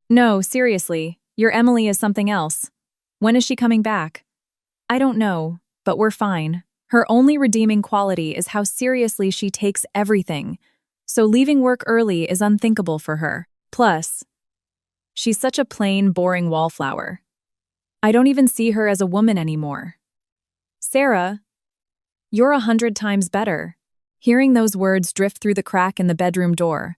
No, seriously, your Emily is something else. When is she coming back? I don't know, but we're fine. Her only redeeming quality is how seriously she takes everything, so leaving work early is unthinkable for her. Plus, she's such a plain, boring wallflower. I don't even see her as a woman anymore. Sarah, you're 100 times better. Hearing those words drift through the crack in the bedroom door,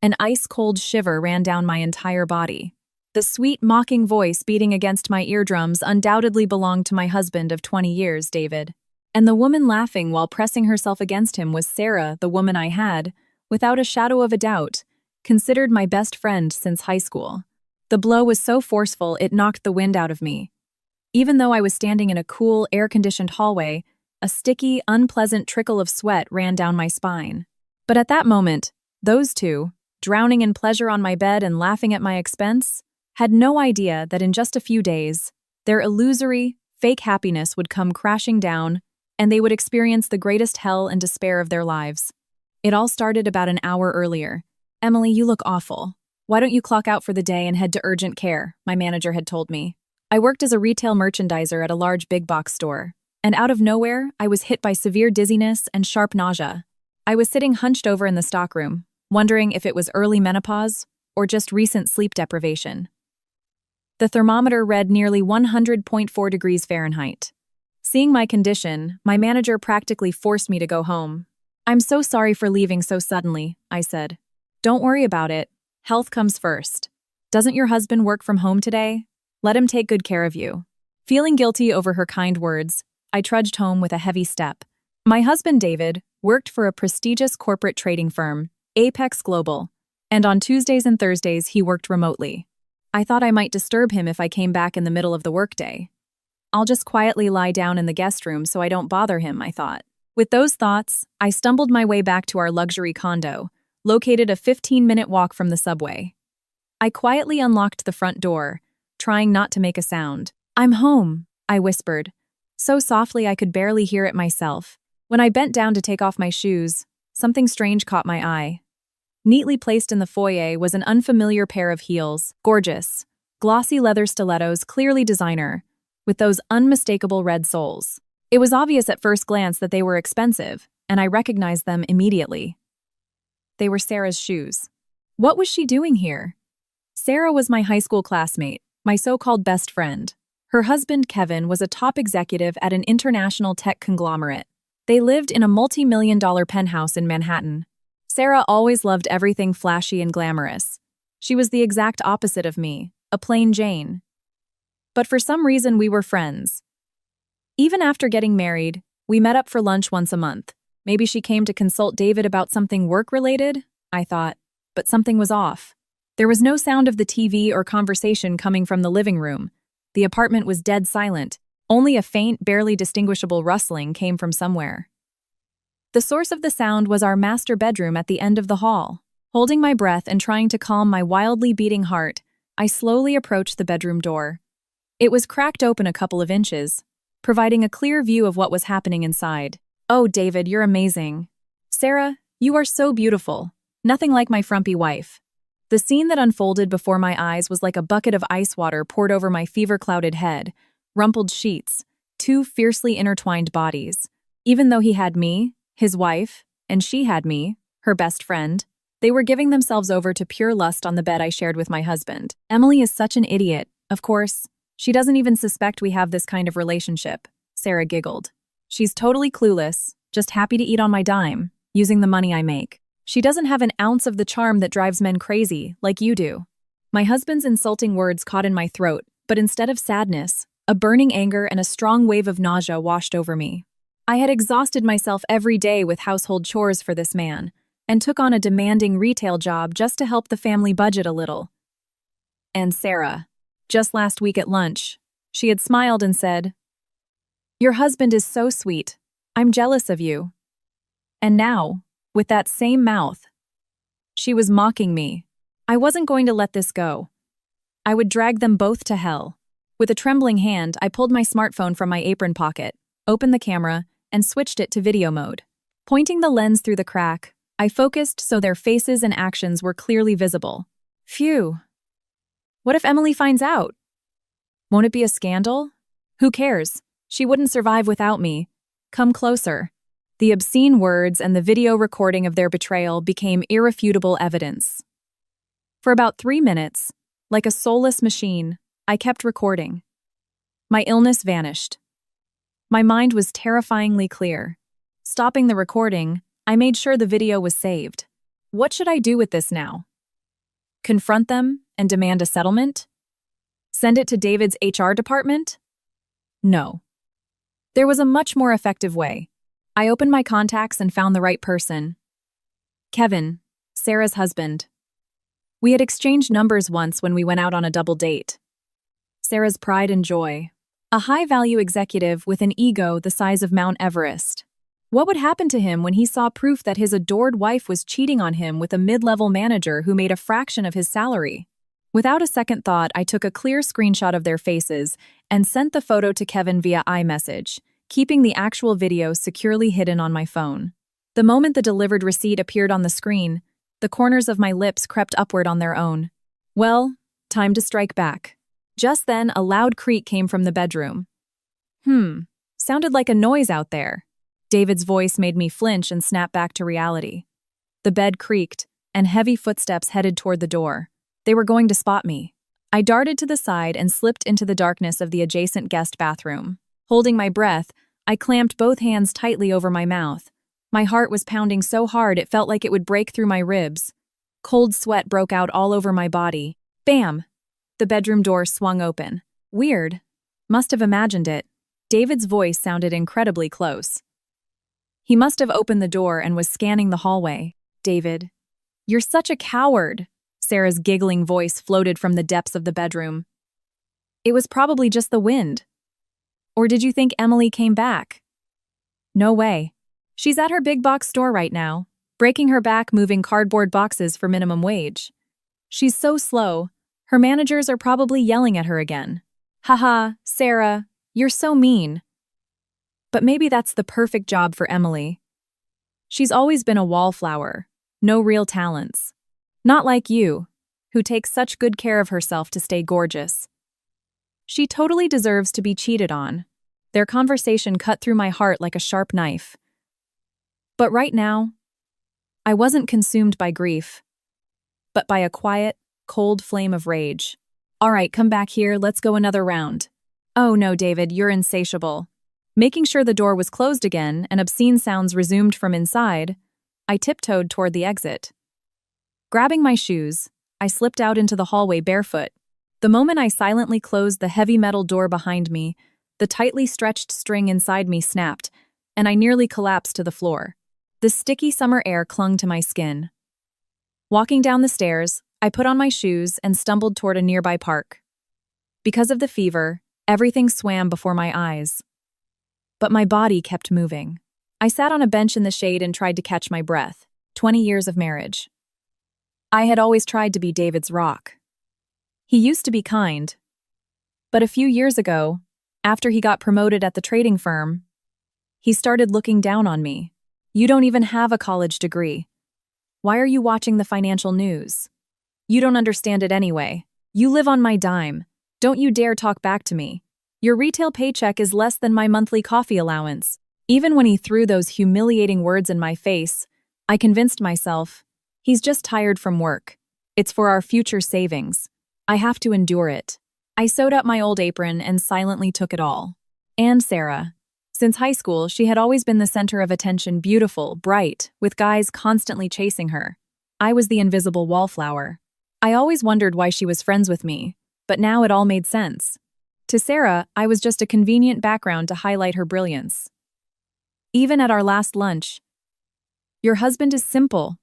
an ice-cold shiver ran down my entire body. The sweet, mocking voice beating against my eardrums undoubtedly belonged to my husband of 20 years, David. And the woman laughing while pressing herself against him was Sarah, the woman I had, without a shadow of a doubt, considered my best friend since high school. The blow was so forceful it knocked the wind out of me. Even though I was standing in a cool, air-conditioned hallway, a sticky, unpleasant trickle of sweat ran down my spine. But at that moment, those two, drowning in pleasure on my bed and laughing at my expense, had no idea that in just a few days, their illusory, fake happiness would come crashing down, and they would experience the greatest hell and despair of their lives. It all started about an hour earlier. "Emily, you look awful. Why don't you clock out for the day and head to urgent care?" my manager had told me. I worked as a retail merchandiser at a large big box store, and out of nowhere, I was hit by severe dizziness and sharp nausea. I was sitting hunched over in the stockroom, wondering if it was early menopause or just recent sleep deprivation. The thermometer read nearly 100.4 degrees Fahrenheit. Seeing my condition, my manager practically forced me to go home. "I'm so sorry for leaving so suddenly," I said. "Don't worry about it. Health comes first. Doesn't your husband work from home today? Let him take good care of you." Feeling guilty over her kind words, I trudged home with a heavy step. My husband, David, worked for a prestigious corporate trading firm, Apex Global, and on Tuesdays and Thursdays he worked remotely. I thought I might disturb him if I came back in the middle of the workday. I'll just quietly lie down in the guest room so I don't bother him, I thought. With those thoughts, I stumbled my way back to our luxury condo, located a 15-minute walk from the subway. I quietly unlocked the front door, trying not to make a sound. "I'm home," I whispered, so softly I could barely hear it myself. When I bent down to take off my shoes, something strange caught my eye. Neatly placed in the foyer was an unfamiliar pair of heels, gorgeous, glossy leather stilettos, clearly designer, with those unmistakable red soles. It was obvious at first glance that they were expensive, and I recognized them immediately. They were Sarah's shoes. What was she doing here? Sarah was my high school classmate, my so-called best friend. Her husband, Kevin, was a top executive at an international tech conglomerate. They lived in a multi-million-dollar penthouse in Manhattan. Sarah always loved everything flashy and glamorous. She was the exact opposite of me, a plain Jane. But for some reason, we were friends. Even after getting married, we met up for lunch once a month. Maybe she came to consult David about something work-related, I thought, but something was off. There was no sound of the TV or conversation coming from the living room. The apartment was dead silent. Only a faint, barely distinguishable rustling came from somewhere. The source of the sound was our master bedroom at the end of the hall. Holding my breath and trying to calm my wildly beating heart, I slowly approached the bedroom door. It was cracked open a couple of inches, providing a clear view of what was happening inside. "Oh, David, you're amazing. Sarah, you are so beautiful. Nothing like my frumpy wife." The scene that unfolded before my eyes was like a bucket of ice water poured over my fever-clouded head, rumpled sheets, two fiercely intertwined bodies. Even though he had me, his wife, and she had me, her best friend, they were giving themselves over to pure lust on the bed I shared with my husband. "Emily is such an idiot. Of course, she doesn't even suspect we have this kind of relationship," Sarah giggled. "She's totally clueless, just happy to eat on my dime, using the money I make. She doesn't have an ounce of the charm that drives men crazy, like you do." My husband's insulting words caught in my throat, but instead of sadness, a burning anger and a strong wave of nausea washed over me. I had exhausted myself every day with household chores for this man, and took on a demanding retail job just to help the family budget a little. And Sarah, just last week at lunch, she had smiled and said, "Your husband is so sweet. I'm jealous of you." And now, with that same mouth, she was mocking me. I wasn't going to let this go. I would drag them both to hell. With a trembling hand, I pulled my smartphone from my apron pocket, opened the camera, and switched it to video mode. Pointing the lens through the crack, I focused so their faces and actions were clearly visible. Phew. What if Emily finds out? Won't it be a scandal? Who cares? She wouldn't survive without me. Come closer. The obscene words and the video recording of their betrayal became irrefutable evidence. For about 3 minutes, like a soulless machine, I kept recording. My illness vanished. My mind was terrifyingly clear. Stopping the recording, I made sure the video was saved. What should I do with this now? Confront them and demand a settlement? Send it to David's HR department? No. There was a much more effective way. I opened my contacts and found the right person. Kevin, Sarah's husband. We had exchanged numbers once when we went out on a double date. Sarah's pride and joy. A high-value executive with an ego the size of Mount Everest. What would happen to him when he saw proof that his adored wife was cheating on him with a mid-level manager who made a fraction of his salary? Without a second thought, I took a clear screenshot of their faces and sent the photo to Kevin via iMessage, keeping the actual video securely hidden on my phone. The moment the delivered receipt appeared on the screen, the corners of my lips crept upward on their own. Well, time to strike back. Just then, a loud creak came from the bedroom. Sounded like a noise out there. David's voice made me flinch and snap back to reality. The bed creaked, and heavy footsteps headed toward the door. They were going to spot me. I darted to the side and slipped into the darkness of the adjacent guest bathroom. Holding my breath, I clamped both hands tightly over my mouth. My heart was pounding so hard it felt like it would break through my ribs. Cold sweat broke out all over my body. Bam! The bedroom door swung open. Weird. Must have imagined it. David's voice sounded incredibly close. He must have opened the door and was scanning the hallway. David, you're such a coward. Sarah's giggling voice floated from the depths of the bedroom. It was probably just the wind. Or did you think Emily came back? No way. She's at her big box store right now, breaking her back moving cardboard boxes for minimum wage. She's so slow, her managers are probably yelling at her again. Haha, Sarah, you're so mean. But maybe that's the perfect job for Emily. She's always been a wallflower, no real talents. Not like you, who takes such good care of herself to stay gorgeous. She totally deserves to be cheated on. Their conversation cut through my heart like a sharp knife. But right now, I wasn't consumed by grief, but by a quiet, cold flame of rage. All right, come back here, let's go another round. Oh no, David, you're insatiable. Making sure the door was closed again and obscene sounds resumed from inside, I tiptoed toward the exit. Grabbing my shoes, I slipped out into the hallway barefoot. The moment I silently closed the heavy metal door behind me, the tightly stretched string inside me snapped, and I nearly collapsed to the floor. The sticky summer air clung to my skin. Walking down the stairs, I put on my shoes and stumbled toward a nearby park. Because of the fever, everything swam before my eyes. But my body kept moving. I sat on a bench in the shade and tried to catch my breath. 20 years of marriage. I had always tried to be David's rock. He used to be kind. But a few years ago, after he got promoted at the trading firm, he started looking down on me. You don't even have a college degree. Why are you watching the financial news? You don't understand it anyway. You live on my dime. Don't you dare talk back to me. Your retail paycheck is less than my monthly coffee allowance. Even when he threw those humiliating words in my face, I convinced myself, he's just tired from work. It's for our future savings. I have to endure it. I sewed up my old apron and silently took it all. And Sarah. Since high school, she had always been the center of attention, beautiful, bright, with guys constantly chasing her. I was the invisible wallflower. I always wondered why she was friends with me, but now it all made sense. To Sarah, I was just a convenient background to highlight her brilliance. Even at our last lunch, your husband is simple,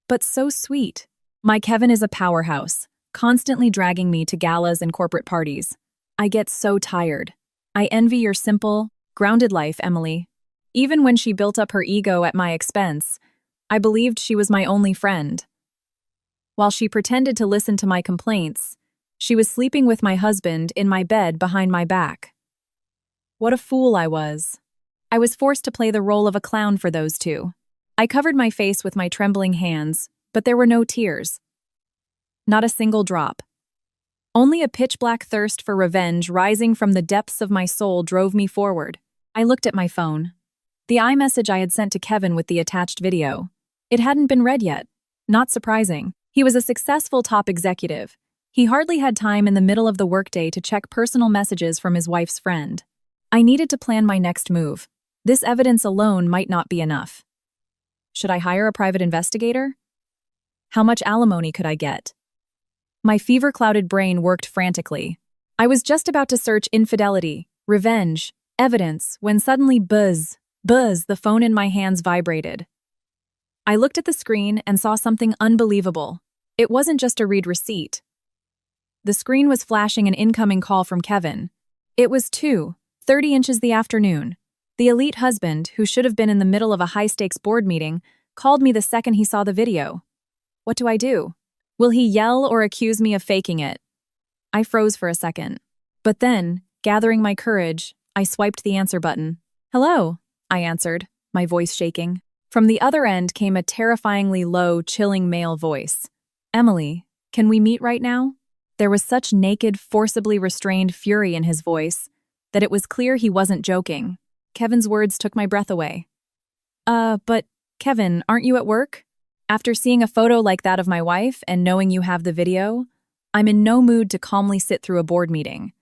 but so sweet. My Kevin is a powerhouse, constantly dragging me to galas and corporate parties. I get so tired. I envy your simple, grounded life, Emily. Even when she built up her ego at my expense, I believed she was my only friend. While she pretended to listen to my complaints, she was sleeping with my husband in my bed behind my back. What a fool I was. I was forced to play the role of a clown for those two. I covered my face with my trembling hands, but there were no tears. Not a single drop. Only a pitch-black thirst for revenge rising from the depths of my soul drove me forward. I looked at my phone. The iMessage I had sent to Kevin with the attached video. It hadn't been read yet. Not surprising. He was a successful top executive. He hardly had time in the middle of the workday to check personal messages from his wife's friend. I needed to plan my next move. This evidence alone might not be enough. Should I hire a private investigator? How much alimony could I get? My fever-clouded brain worked frantically. I was just about to search infidelity, revenge, evidence, when suddenly buzz, the phone in my hands vibrated. I looked at the screen and saw something unbelievable. It wasn't just a read receipt. The screen was flashing an incoming call from Kevin. It was 2:30 inches the afternoon. The elite husband, who should have been in the middle of a high-stakes board meeting, called me the second he saw the video. What do I do? Will he yell or accuse me of faking it? I froze for a second. But then, gathering my courage, I swiped the answer button. Hello, I answered, my voice shaking. From the other end came a terrifyingly low, chilling male voice. Emily, can we meet right now? There was such naked, forcibly restrained fury in his voice that it was clear he wasn't joking. Kevin's words took my breath away. But, Kevin, aren't you at work? After seeing a photo like that of my wife and knowing you have the video, I'm in no mood to calmly sit through a board meeting.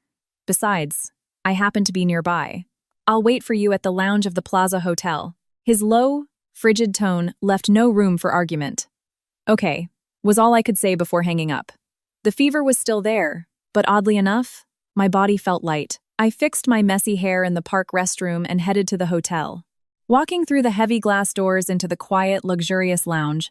Besides, I happen to be nearby. I'll wait for you at the lounge of the Plaza Hotel. His low, frigid tone left no room for argument. Okay, was all I could say before hanging up. The fever was still there, but oddly enough, my body felt light. I fixed my messy hair in the park restroom and headed to the hotel. Walking through the heavy glass doors into the quiet, luxurious lounge,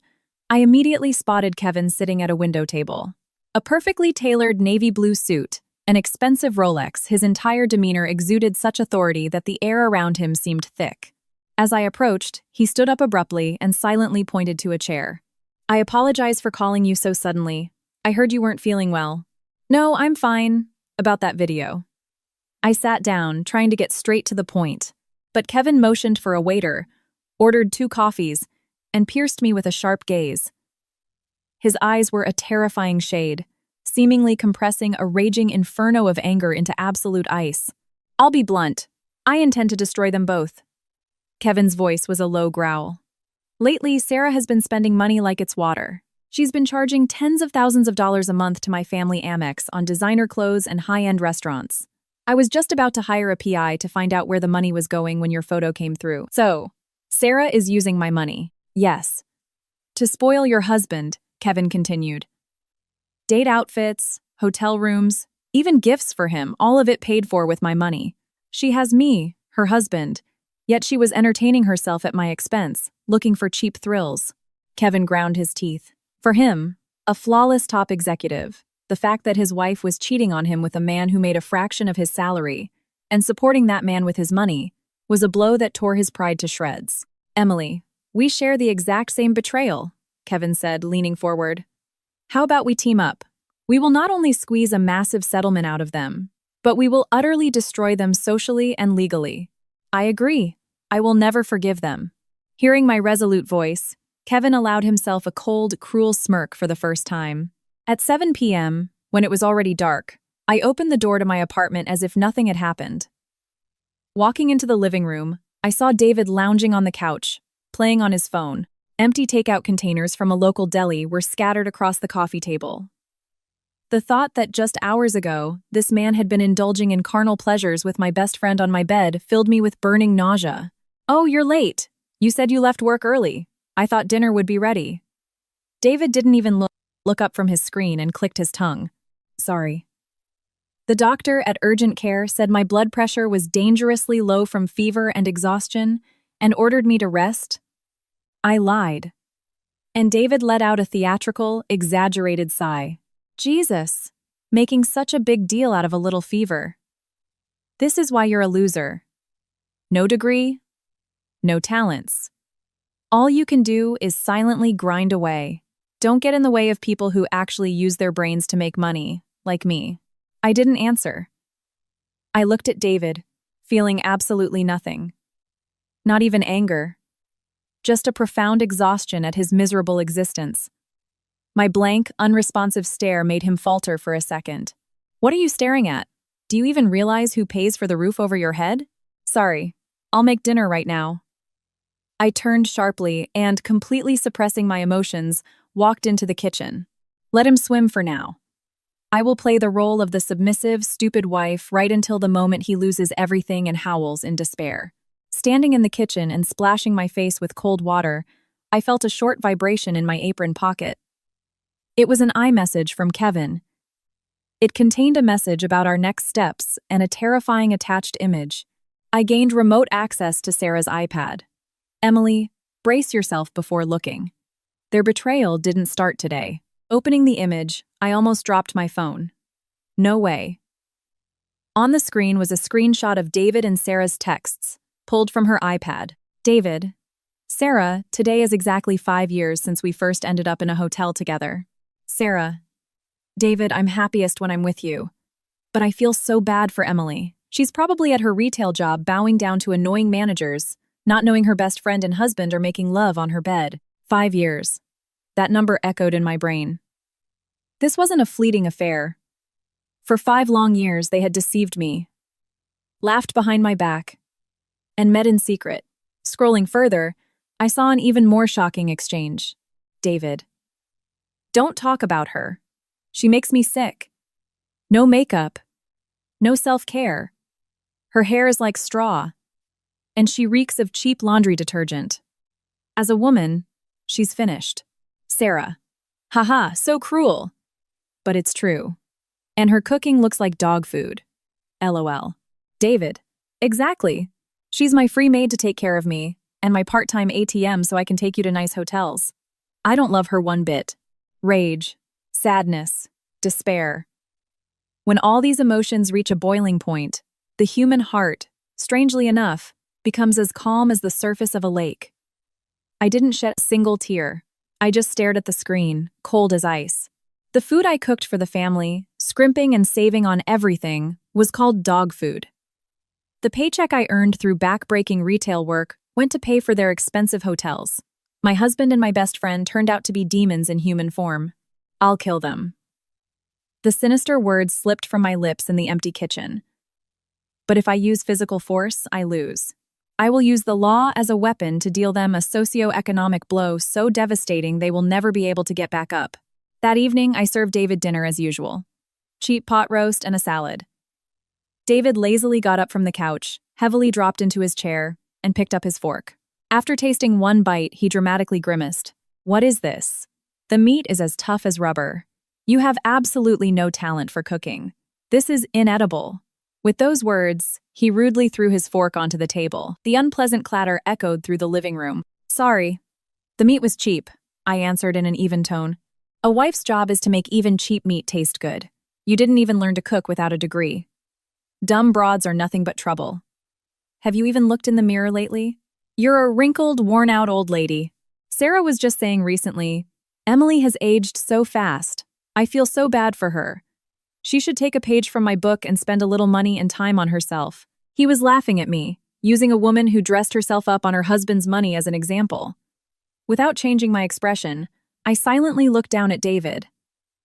I immediately spotted Kevin sitting at a window table. A perfectly tailored navy blue suit, an expensive Rolex, his entire demeanor exuded such authority that the air around him seemed thick. As I approached, he stood up abruptly and silently pointed to a chair. I apologize for calling you so suddenly. I heard you weren't feeling well. No, I'm fine. About that video. I sat down, trying to get straight to the point. But Kevin motioned for a waiter, ordered 2 coffees, and pierced me with a sharp gaze. His eyes were a terrifying shade, seemingly compressing a raging inferno of anger into absolute ice. I'll be blunt. I intend to destroy them both. Kevin's voice was a low growl. Lately, Sarah has been spending money like it's water. She's been charging tens of thousands of dollars a month to my family Amex on designer clothes and high-end restaurants. I was just about to hire a PI to find out where the money was going when your photo came through. So, Sarah is using my money. Yes. To spoil your husband, Kevin continued. Date outfits, hotel rooms, even gifts for him, all of it paid for with my money. She has me, her husband, yet she was entertaining herself at my expense, looking for cheap thrills. Kevin ground his teeth. For him, a flawless top executive, the fact that his wife was cheating on him with a man who made a fraction of his salary and supporting that man with his money was a blow that tore his pride to shreds. Emily, we share the exact same betrayal, Kevin said, leaning forward. How about we team up? We will not only squeeze a massive settlement out of them, but we will utterly destroy them socially and legally. I agree. I will never forgive them. Hearing my resolute voice, Kevin allowed himself a cold, cruel smirk for the first time. At 7 p.m., when it was already dark, I opened the door to my apartment as if nothing had happened. Walking into the living room, I saw David lounging on the couch, playing on his phone. Empty takeout containers from a local deli were scattered across the coffee table. The thought that just hours ago, this man had been indulging in carnal pleasures with my best friend on my bed filled me with burning nausea. Oh, you're late. You said you left work early. I thought dinner would be ready. David didn't even look up from his screen and clicked his tongue. Sorry. The doctor at urgent care said my blood pressure was dangerously low from fever and exhaustion and ordered me to rest. I lied. And David let out a theatrical, exaggerated sigh. Jesus, making such a big deal out of a little fever. This is why you're a loser. No degree, no talents. All you can do is silently grind away. Don't get in the way of people who actually use their brains to make money, like me. I didn't answer. I looked at David, feeling absolutely nothing. Not even anger. Just a profound exhaustion at his miserable existence. My blank, unresponsive stare made him falter for a second. What are you staring at? Do you even realize who pays for the roof over your head? Sorry, I'll make dinner right now. I turned sharply and, completely suppressing my emotions, walked into the kitchen. Let him swim for now. I will play the role of the submissive, stupid wife right until the moment he loses everything and howls in despair. Standing in the kitchen and splashing my face with cold water, I felt a short vibration in my apron pocket. It was an iMessage from Kevin. It contained a message about our next steps and a terrifying attached image. I gained remote access to Sarah's iPad. Emily, brace yourself before looking. Their betrayal didn't start today. Opening the image, I almost dropped my phone. No way. On the screen was a screenshot of David and Sarah's texts, pulled from her iPad. David, Sarah, today is exactly 5 years since we first ended up in a hotel together. Sarah, David, I'm happiest when I'm with you. But I feel so bad for Emily. She's probably at her retail job bowing down to annoying managers, not knowing her best friend and husband are making love on her bed. 5 years. That number echoed in my brain. This wasn't a fleeting affair. For 5 long years, they had deceived me, laughed behind my back, and met in secret. Scrolling further, I saw an even more shocking exchange. David. Don't talk about her. She makes me sick. No makeup. No self-care. Her hair is like straw. And she reeks of cheap laundry detergent. As a woman, she's finished. Sarah. Haha, so cruel. But it's true. And her cooking looks like dog food. LOL. David. Exactly. She's my free maid to take care of me, and my part-time ATM so I can take you to nice hotels. I don't love her one bit. Rage, sadness, despair. When all these emotions reach a boiling point, the human heart, strangely enough, becomes as calm as the surface of a lake. I didn't shed a single tear. I just stared at the screen, cold as ice. The food I cooked for the family, scrimping and saving on everything, was called dog food. The paycheck I earned through back-breaking retail work went to pay for their expensive hotels. My husband and my best friend turned out to be demons in human form. I'll kill them. The sinister words slipped from my lips in the empty kitchen. But if I use physical force, I lose. I will use the law as a weapon to deal them a socio-economic blow so devastating they will never be able to get back up. That evening, I served David dinner as usual. Cheap pot roast and a salad. David lazily got up from the couch, heavily dropped into his chair, and picked up his fork. After tasting one bite, he dramatically grimaced. What is this? The meat is as tough as rubber. You have absolutely no talent for cooking. This is inedible. With those words, he rudely threw his fork onto the table. The unpleasant clatter echoed through the living room. Sorry. The meat was cheap, I answered in an even tone. A wife's job is to make even cheap meat taste good. You didn't even learn to cook without a degree. Dumb broads are nothing but trouble. Have you even looked in the mirror lately? You're a wrinkled, worn-out old lady. Sarah was just saying recently, Emily has aged so fast. I feel so bad for her. She should take a page from my book and spend a little money and time on herself. He was laughing at me, using a woman who dressed herself up on her husband's money as an example. Without changing my expression, I silently looked down at David.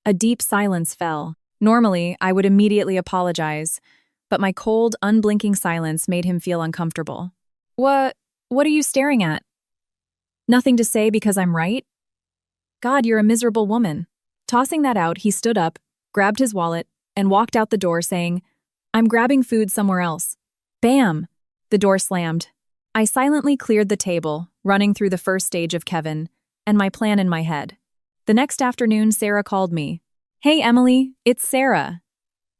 A deep silence fell. Normally, I would immediately apologize, but my cold, unblinking silence made him feel uncomfortable. What are you staring at? Nothing to say because I'm right? God, you're a miserable woman. Tossing that out, he stood up, grabbed his wallet, and walked out the door saying, I'm grabbing food somewhere else. Bam! The door slammed. I silently cleared the table, running through the first stage of Kevin, and my plan in my head. The next afternoon, Sarah called me. Hey, Emily, it's Sarah.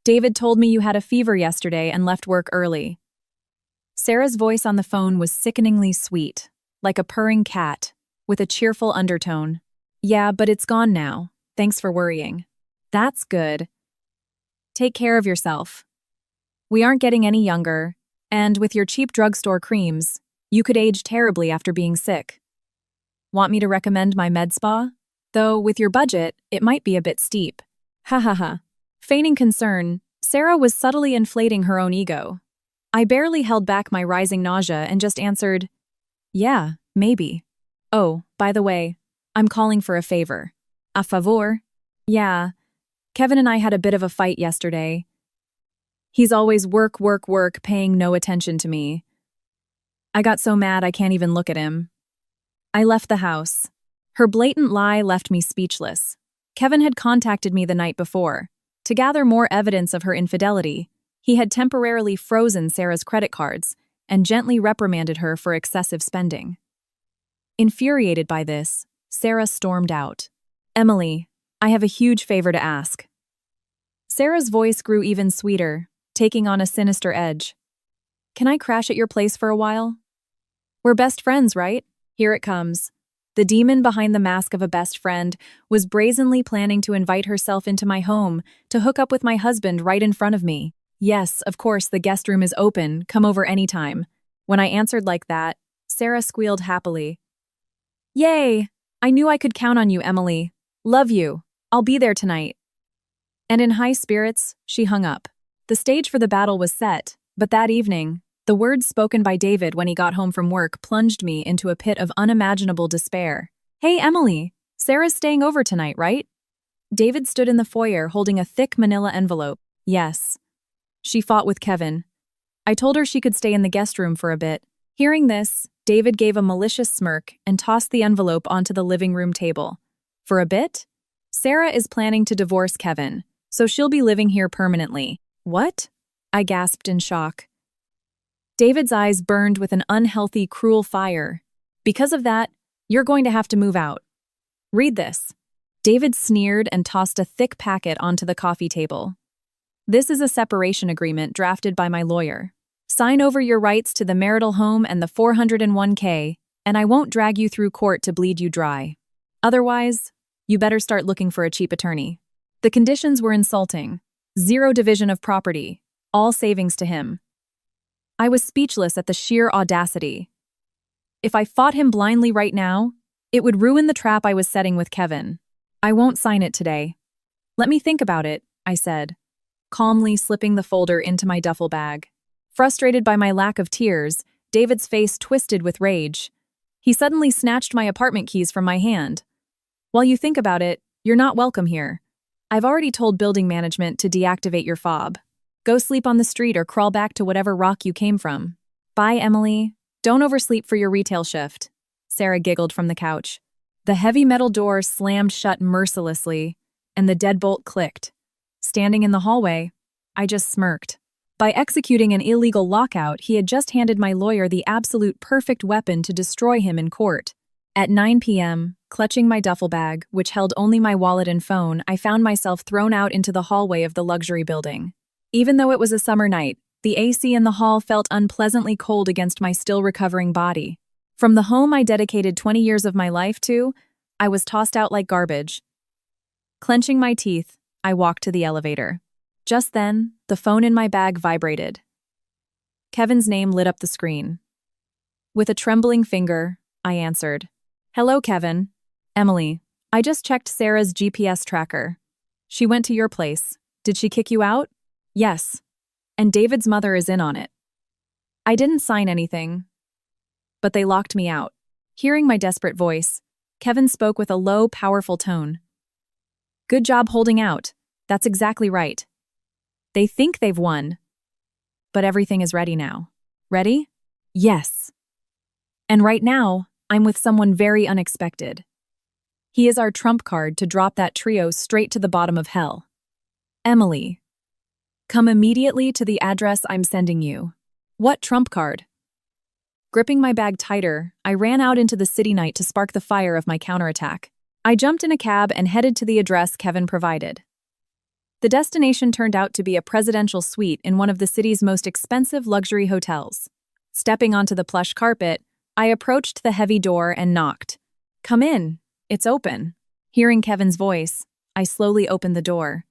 David told me you had a fever yesterday and left work early. Sarah's voice on the phone was sickeningly sweet, like a purring cat, with a cheerful undertone. Yeah, but it's gone now. Thanks for worrying. That's good. Take care of yourself. We aren't getting any younger, and with your cheap drugstore creams, you could age terribly after being sick. Want me to recommend my med spa? Though, with your budget, it might be a bit steep. Ha ha ha. Feigning concern, Sarah was subtly inflating her own ego. I barely held back my rising nausea and just answered, yeah, maybe. Oh, by the way, I'm calling for a favor. A favor? Yeah. Kevin and I had a bit of a fight yesterday, He's always work, work, work, paying no attention to me. I got so mad I can't even look at him. I left the house. Her blatant lie left me speechless. Kevin had contacted me the night before. To gather more evidence of her infidelity, he had temporarily frozen Sarah's credit cards and gently reprimanded her for excessive spending. Infuriated by this, Sarah stormed out. Emily, I have a huge favor to ask. Sarah's voice grew even sweeter, taking on a sinister edge. Can I crash at your place for a while? We're best friends, right? Here it comes. The demon behind the mask of a best friend was brazenly planning to invite herself into my home to hook up with my husband right in front of me. Yes, of course, the guest room is open. Come over anytime. When I answered like that, Sarah squealed happily. Yay! I knew I could count on you, Emily. Love you. I'll be there tonight. And in high spirits, she hung up. The stage for the battle was set, but that evening, the words spoken by David when he got home from work plunged me into a pit of unimaginable despair. Hey, Emily, Sarah's staying over tonight, right? David stood in the foyer holding a thick manila envelope. Yes. She fought with Kevin. I told her she could stay in the guest room for a bit. Hearing this, David gave a malicious smirk and tossed the envelope onto the living room table. For a bit? Sarah is planning to divorce Kevin, so she'll be living here permanently. What? I gasped in shock. David's eyes burned with an unhealthy, cruel fire. Because of that, you're going to have to move out. Read this. David sneered and tossed a thick packet onto the coffee table. This is a separation agreement drafted by my lawyer. Sign over your rights to the marital home and the 401k, and I won't drag you through court to bleed you dry. Otherwise, you better start looking for a cheap attorney. The conditions were insulting. 0 division of property, all savings to him. I was speechless at the sheer audacity. If I fought him blindly right now, it would ruin the trap I was setting with Kevin. I won't sign it today. Let me think about it, I said, calmly slipping the folder into my duffel bag. Frustrated by my lack of tears, David's face twisted with rage. He suddenly snatched my apartment keys from my hand. While you think about it, you're not welcome here. I've already told building management to deactivate your fob. Go sleep on the street or crawl back to whatever rock you came from. Bye, Emily. Don't oversleep for your retail shift. Sarah giggled from the couch. The heavy metal door slammed shut mercilessly, and the deadbolt clicked. Standing in the hallway, I just smirked. By executing an illegal lockout, he had just handed my lawyer the absolute perfect weapon to destroy him in court. At 9 p.m., clutching my duffel bag, which held only my wallet and phone, I found myself thrown out into the hallway of the luxury building. Even though it was a summer night, the AC in the hall felt unpleasantly cold against my still recovering body. From the home I dedicated 20 years of my life to, I was tossed out like garbage. Clenching my teeth, I walked to the elevator. Just then, the phone in my bag vibrated. Kevin's name lit up the screen. With a trembling finger, I answered. Hello, Kevin. Emily, I just checked Sarah's GPS tracker. She went to your place. Did she kick you out? Yes. And David's mother is in on it. I didn't sign anything, but they locked me out. Hearing my desperate voice, Kevin spoke with a low, powerful tone. Good job holding out. That's exactly right. They think they've won, but everything is ready now. Ready? Yes. And right now, I'm with someone very unexpected. He is our trump card to drop that trio straight to the bottom of hell. Emily, come immediately to the address I'm sending you. What trump card? Gripping my bag tighter, I ran out into the city night to spark the fire of my counterattack. I jumped in a cab and headed to the address Kevin provided. The destination turned out to be a presidential suite in one of the city's most expensive luxury hotels. Stepping onto the plush carpet, I approached the heavy door and knocked. Come in, it's open. Hearing Kevin's voice, I slowly opened the door.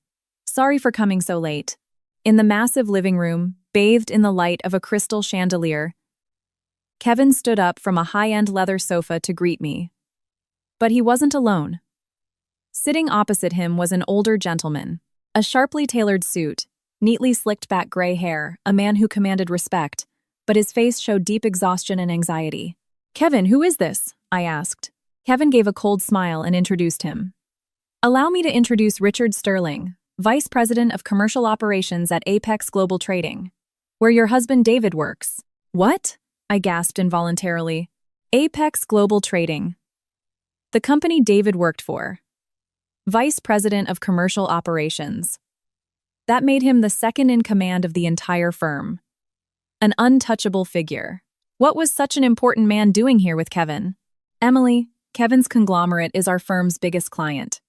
Sorry for coming so late. In the massive living room, bathed in the light of a crystal chandelier, Kevin stood up from a high-end leather sofa to greet me. But he wasn't alone. Sitting opposite him was an older gentleman. A sharply tailored suit, neatly slicked back gray hair, a man who commanded respect, but his face showed deep exhaustion and anxiety. Kevin, who is this? I asked. Kevin gave a cold smile and introduced him. Allow me to introduce Richard Sterling, Vice President of Commercial Operations at Apex Global Trading, where your husband David works. What? I gasped involuntarily. Apex Global Trading. The company David worked for. Vice President of Commercial Operations. That made him the second in command of the entire firm. An untouchable figure. What was such an important man doing here with Kevin? Emily, Kevin's conglomerate is our firm's biggest client.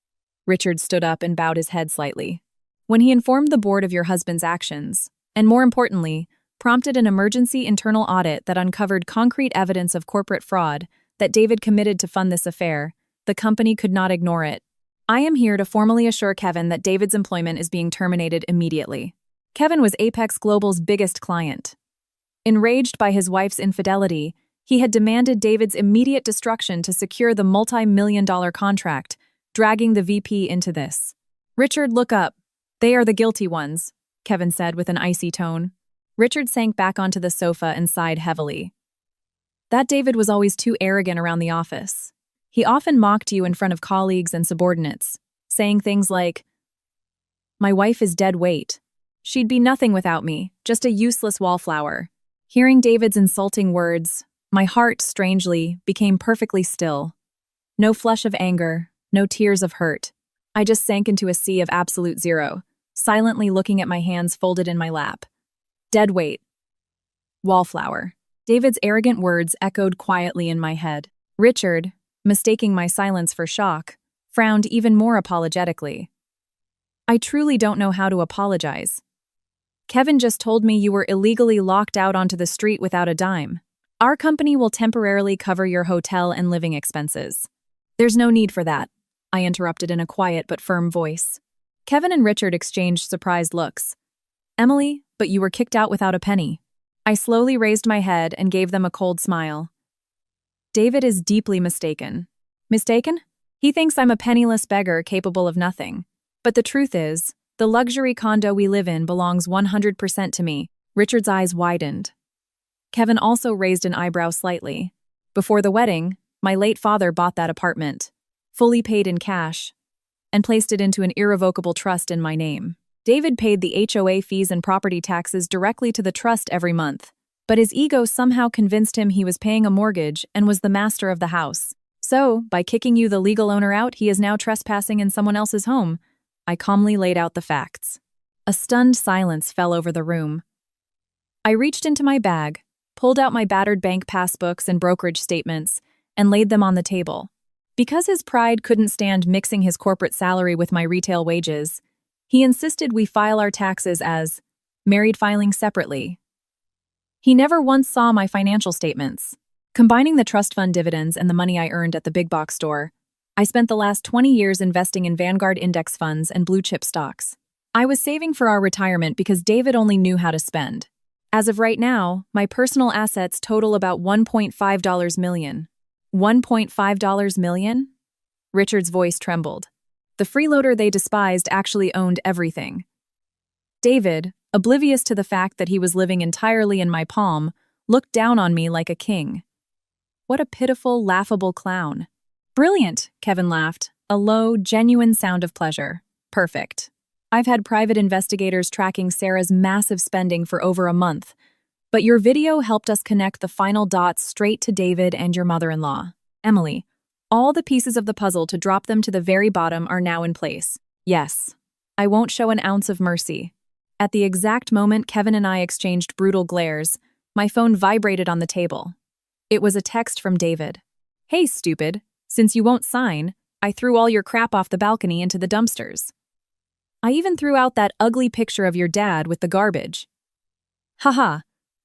Richard stood up and bowed his head slightly. When he informed the board of your husband's actions, and more importantly, prompted an emergency internal audit that uncovered concrete evidence of corporate fraud that David committed to fund this affair, the company could not ignore it. I am here to formally assure Kevin that David's employment is being terminated immediately. Kevin was Apex Global's biggest client. Enraged by his wife's infidelity, he had demanded David's immediate destruction to secure the multi-million-dollar contract, dragging the VP into this. Richard, look up. They are the guilty ones, Kevin said with an icy tone. Richard sank back onto the sofa and sighed heavily. That David was always too arrogant around the office. He often mocked you in front of colleagues and subordinates, saying things like, "My wife is dead weight. She'd be nothing without me, just a useless wallflower." Hearing David's insulting words, my heart, strangely, became perfectly still. No flush of anger, no tears of hurt. I just sank into a sea of absolute zero, silently looking at my hands folded in my lap. Dead weight. Wallflower. David's arrogant words echoed quietly in my head. Richard, mistaking my silence for shock, frowned even more apologetically. I truly don't know how to apologize. Kevin just told me you were illegally locked out onto the street without a dime. Our company will temporarily cover your hotel and living expenses. There's no need for that, I interrupted in a quiet but firm voice. Kevin and Richard exchanged surprised looks. Emily, but you were kicked out without a penny. I slowly raised my head and gave them a cold smile. David is deeply mistaken. Mistaken? He thinks I'm a penniless beggar capable of nothing. But the truth is, the luxury condo we live in belongs 100% to me. Richard's eyes widened. Kevin also raised an eyebrow slightly. Before the wedding, my late father bought that apartment, fully paid in cash, and placed it into an irrevocable trust in my name. David paid the HOA fees and property taxes directly to the trust every month, but his ego somehow convinced him he was paying a mortgage and was the master of the house. So, by kicking you the legal owner out, he is now trespassing in someone else's home. I calmly laid out the facts. A stunned silence fell over the room. I reached into my bag, pulled out my battered bank passbooks and brokerage statements, and laid them on the table. Because his pride couldn't stand mixing his corporate salary with my retail wages, he insisted we file our taxes as married filing separately. He never once saw my financial statements. Combining the trust fund dividends and the money I earned at the big box store, I spent the last 20 years investing in Vanguard index funds and blue-chip stocks. I was saving for our retirement because David only knew how to spend. As of right now, my personal assets total about $1.5 million. $1.5 million? Richard's voice trembled. The freeloader they despised actually owned everything. David, oblivious to the fact that he was living entirely in my palm, looked down on me like a king. What a pitiful, laughable clown. Brilliant, Kevin laughed, a low, genuine sound of pleasure. Perfect. I've had private investigators tracking Sarah's massive spending for over a month, but your video helped us connect the final dots straight to David and your mother-in-law. Emily, all the pieces of the puzzle to drop them to the very bottom are now in place. Yes, I won't show an ounce of mercy. At the exact moment Kevin and I exchanged brutal glares, my phone vibrated on the table. It was a text from David. Hey, stupid. Since you won't sign, I threw all your crap off the balcony into the dumpsters. I even threw out that ugly picture of your dad with the garbage. Haha,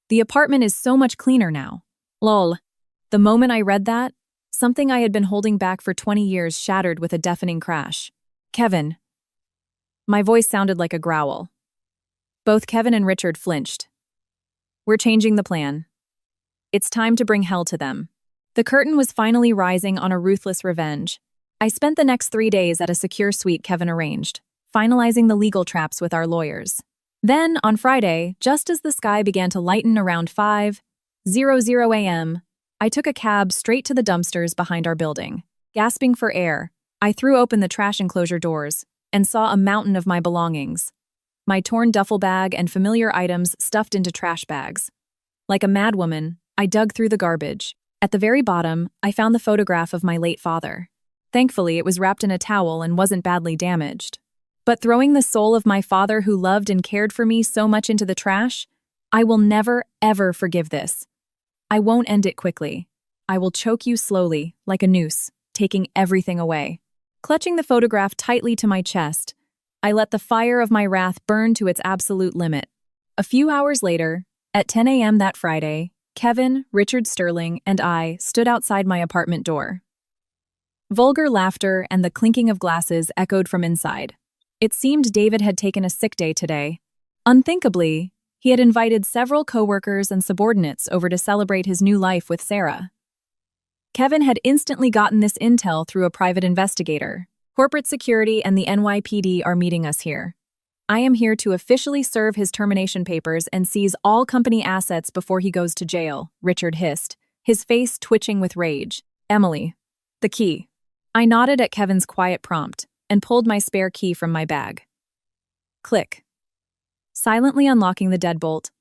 the apartment is so much cleaner now. Lol. The moment I read that, something I had been holding back for 20 years shattered with a deafening crash. Kevin. My voice sounded like a growl. Both Kevin and Richard flinched. We're changing the plan. It's time to bring hell to them. The curtain was finally rising on a ruthless revenge. I spent the next 3 days at a secure suite Kevin arranged, finalizing the legal traps with our lawyers. Then, on Friday, just as the sky began to lighten around 5:00 a.m., I took a cab straight to the dumpsters behind our building. Gasping for air, I threw open the trash enclosure doors and saw a mountain of my belongings. My torn duffel bag and familiar items stuffed into trash bags. Like a madwoman, I dug through the garbage. At the very bottom, I found the photograph of my late father. Thankfully, it was wrapped in a towel and wasn't badly damaged. But throwing the soul of my father who loved and cared for me so much into the trash, I will never, ever forgive this. I won't end it quickly. I will choke you slowly, like a noose, taking everything away. Clutching the photograph tightly to my chest, I let the fire of my wrath burn to its absolute limit. A few hours later, at 10 a.m. that Friday, Kevin, Richard Sterling, and I stood outside my apartment door. Vulgar laughter and the clinking of glasses echoed from inside. It seemed David had taken a sick day today. Unthinkably, he had invited several coworkers and subordinates over to celebrate his new life with Sarah. Kevin had instantly gotten this intel through a private investigator. Corporate security and the NYPD are meeting us here. I am here to officially serve his termination papers and seize all company assets before he goes to jail, Richard hissed, his face twitching with rage. Emily, the key. I nodded at Kevin's quiet prompt and pulled my spare key from my bag. Click. Silently unlocking the deadbolt,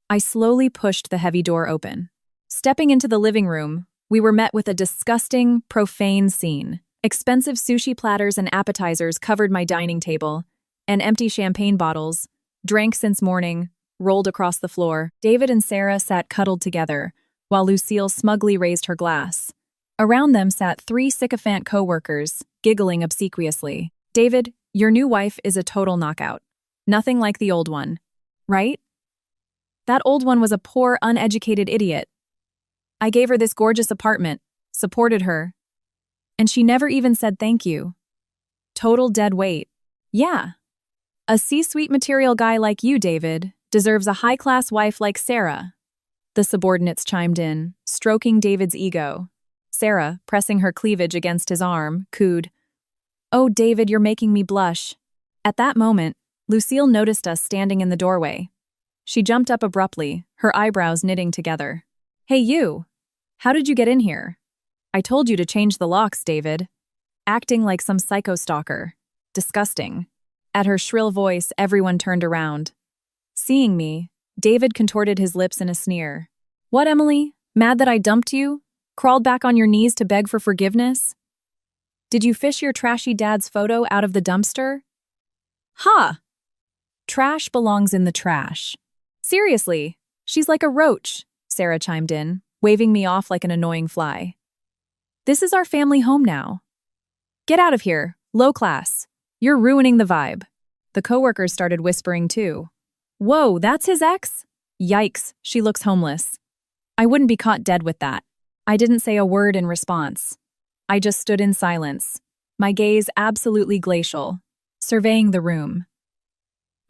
I slowly pushed the heavy door open. Stepping into the living room, we were met with a disgusting, profane scene. Expensive sushi platters and appetizers covered my dining table, and empty champagne bottles, drank since morning, rolled across the floor. David and Sarah sat cuddled together, while Lucille smugly raised her glass. Around them sat 3 sycophant co-workers, giggling obsequiously. David, your new wife is a total knockout. Nothing like the old one, right? That old one was a poor, uneducated idiot. I gave her this gorgeous apartment, supported her, and she never even said thank you. Total dead weight. Yeah. A C-suite material guy like you, David, deserves a high-class wife like Sarah. The subordinates chimed in, stroking David's ego. Sarah, pressing her cleavage against his arm, cooed, "Oh, David, you're making me blush." At that moment, Lucille noticed us standing in the doorway. She jumped up abruptly, her eyebrows knitting together. "Hey, you! How did you get in here?" "I told you to change the locks, David." Acting like some psycho stalker. Disgusting. At her shrill voice, everyone turned around. Seeing me, David contorted his lips in a sneer. "What, Emily? Mad that I dumped you? Crawled back on your knees to beg for forgiveness? Did you fish your trashy dad's photo out of the dumpster?" "Ha! Trash belongs in the trash." "Seriously, she's like a roach," Sarah chimed in, waving me off like an annoying fly. "This is our family home now. Get out of here, low class. You're ruining the vibe." The coworkers started whispering too. "Whoa, that's his ex? Yikes, she looks homeless. I wouldn't be caught dead with that." I didn't say a word in response. I just stood in silence, my gaze absolutely glacial, surveying the room.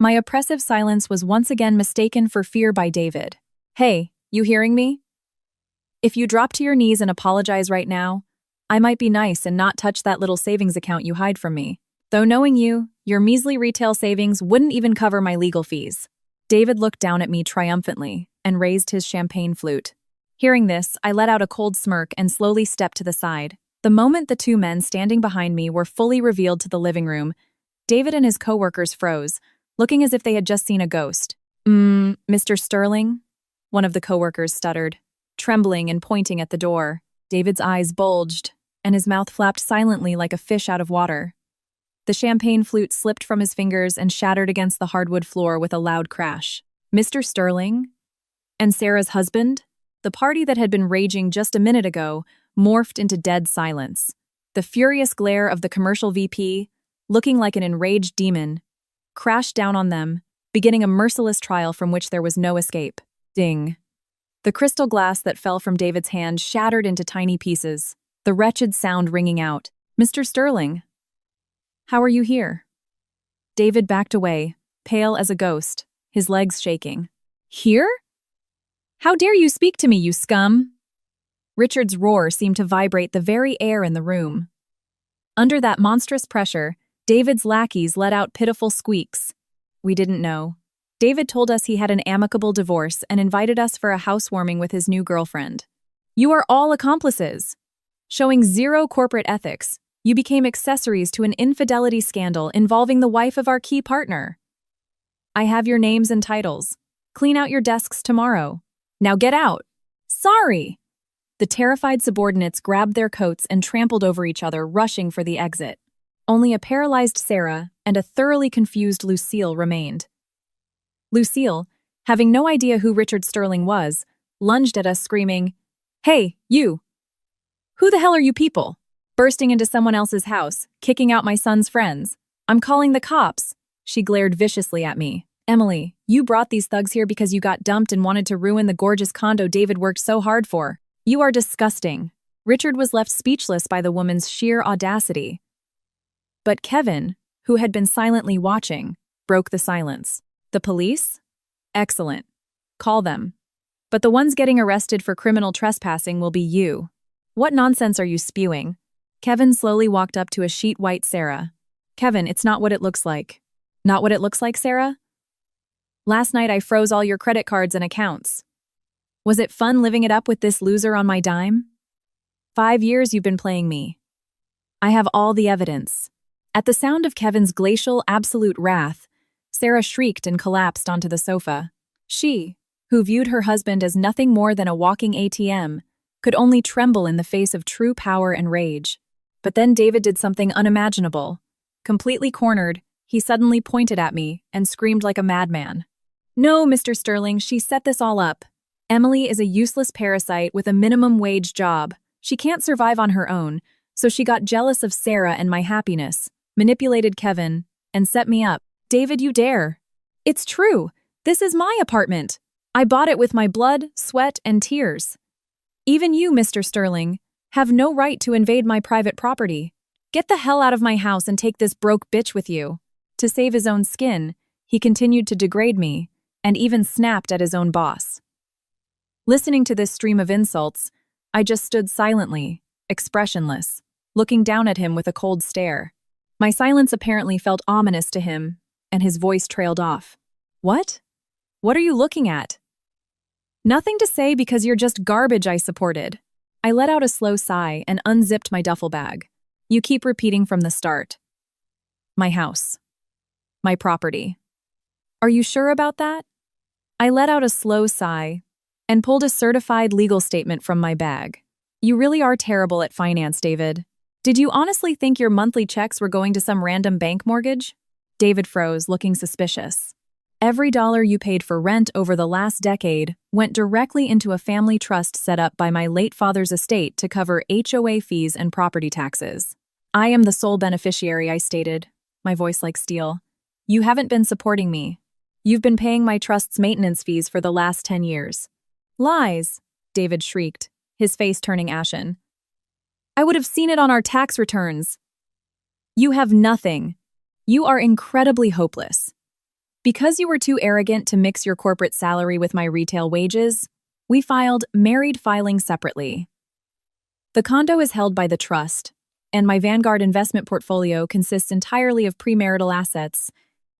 My oppressive silence was once again mistaken for fear by David. "Hey, you hearing me? If you drop to your knees and apologize right now, I might be nice and not touch that little savings account you hide from me. Though knowing you, your measly retail savings wouldn't even cover my legal fees." David looked down at me triumphantly and raised his champagne flute. Hearing this, I let out a cold smirk and slowly stepped to the side. The moment the 2 men standing behind me were fully revealed to the living room, David and his coworkers froze, looking as if they had just seen a ghost. Mr. Sterling?" One of the coworkers stuttered, trembling and pointing at the door. David's eyes bulged, and his mouth flapped silently like a fish out of water. The champagne flute slipped from his fingers and shattered against the hardwood floor with a loud crash. "Mr. Sterling? And Sarah's husband?" The party that had been raging just a minute ago morphed into dead silence. The furious glare of the commercial VP, looking like an enraged demon, crashed down on them, beginning a merciless trial from which there was no escape. Ding. The crystal glass that fell from David's hand shattered into tiny pieces, the wretched sound ringing out. "Mr. Sterling, how are you here?" David backed away, pale as a ghost, his legs shaking. "Here? How dare you speak to me, you scum?" Richard's roar seemed to vibrate the very air in the room. Under that monstrous pressure, David's lackeys let out pitiful squeaks. We didn't know. David told us he had an amicable divorce and invited us for a housewarming with his new girlfriend. "You are all accomplices. Showing zero corporate ethics, You became accessories to an infidelity scandal involving the wife of our key partner. I have your names and titles. Clean out your desks tomorrow. Now get out. Sorry. The terrified subordinates grabbed their coats and trampled over each other, rushing for the exit. Only a paralyzed Sarah and a thoroughly confused Lucille remained. Lucille, having no idea who Richard Sterling was, lunged at us screaming, "Hey, you! Who the hell are you people?" Bursting into someone else's house, kicking out my son's friends. "I'm calling the cops." She glared viciously at me. "Emily, you brought these thugs here because you got dumped and wanted to ruin the gorgeous condo David worked so hard for. You are disgusting." Richard was left speechless by the woman's sheer audacity. But Kevin, who had been silently watching, broke the silence. "The police? Excellent. Call them. But the ones getting arrested for criminal trespassing will be you. What nonsense are you spewing?" Kevin slowly walked up to a sheet-white Sarah. "Kevin, it's not what it looks like." "Not what it looks like, Sarah?" "Last night I froze all your credit cards and accounts. Was it fun living it up with this loser on my dime? 5 years you've been playing me. I have all the evidence." At the sound of Kevin's glacial, absolute wrath, Sarah shrieked and collapsed onto the sofa. She, who viewed her husband as nothing more than a walking ATM, could only tremble in the face of true power and rage. But then David did something unimaginable. Completely cornered, he suddenly pointed at me and screamed like a madman. "No, Mr. Sterling, she set this all up. Emily is a useless parasite with a minimum wage job. She can't survive on her own, so she got jealous of Sarah and my happiness, manipulated Kevin, and set me up. David, you dare. It's true. This is my apartment. I bought it with my blood, sweat, and tears. Even you, Mr. Sterling, have no right to invade my private property. Get the hell out of my house and take this broke bitch with you." To save his own skin, he continued to degrade me, and even snapped at his own boss. Listening to this stream of insults, I just stood silently, expressionless, looking down at him with a cold stare. My silence apparently felt ominous to him, and his voice trailed off. "What? What are you looking at?" "Nothing to say because you're just garbage," I supported. I let out a slow sigh and unzipped my duffel bag. "You keep repeating from the start. My house. My property. Are you sure about that?" I let out a slow sigh and pulled a certified legal statement from my bag. "You really are terrible at finance, David. Did you honestly think your monthly checks were going to some random bank mortgage?" David froze, looking suspicious. "Every dollar you paid for rent over the last decade went directly into a family trust set up by my late father's estate to cover HOA fees and property taxes. I am the sole beneficiary," I stated, my voice like steel. "You haven't been supporting me. You've been paying my trust's maintenance fees for the last 10 years. "Lies," David shrieked, his face turning ashen. "I would have seen it on our tax returns." "You have nothing. You are incredibly hopeless. Because you were too arrogant to mix your corporate salary with my retail wages, we filed married filing separately. The condo is held by the trust, and my Vanguard investment portfolio consists entirely of premarital assets,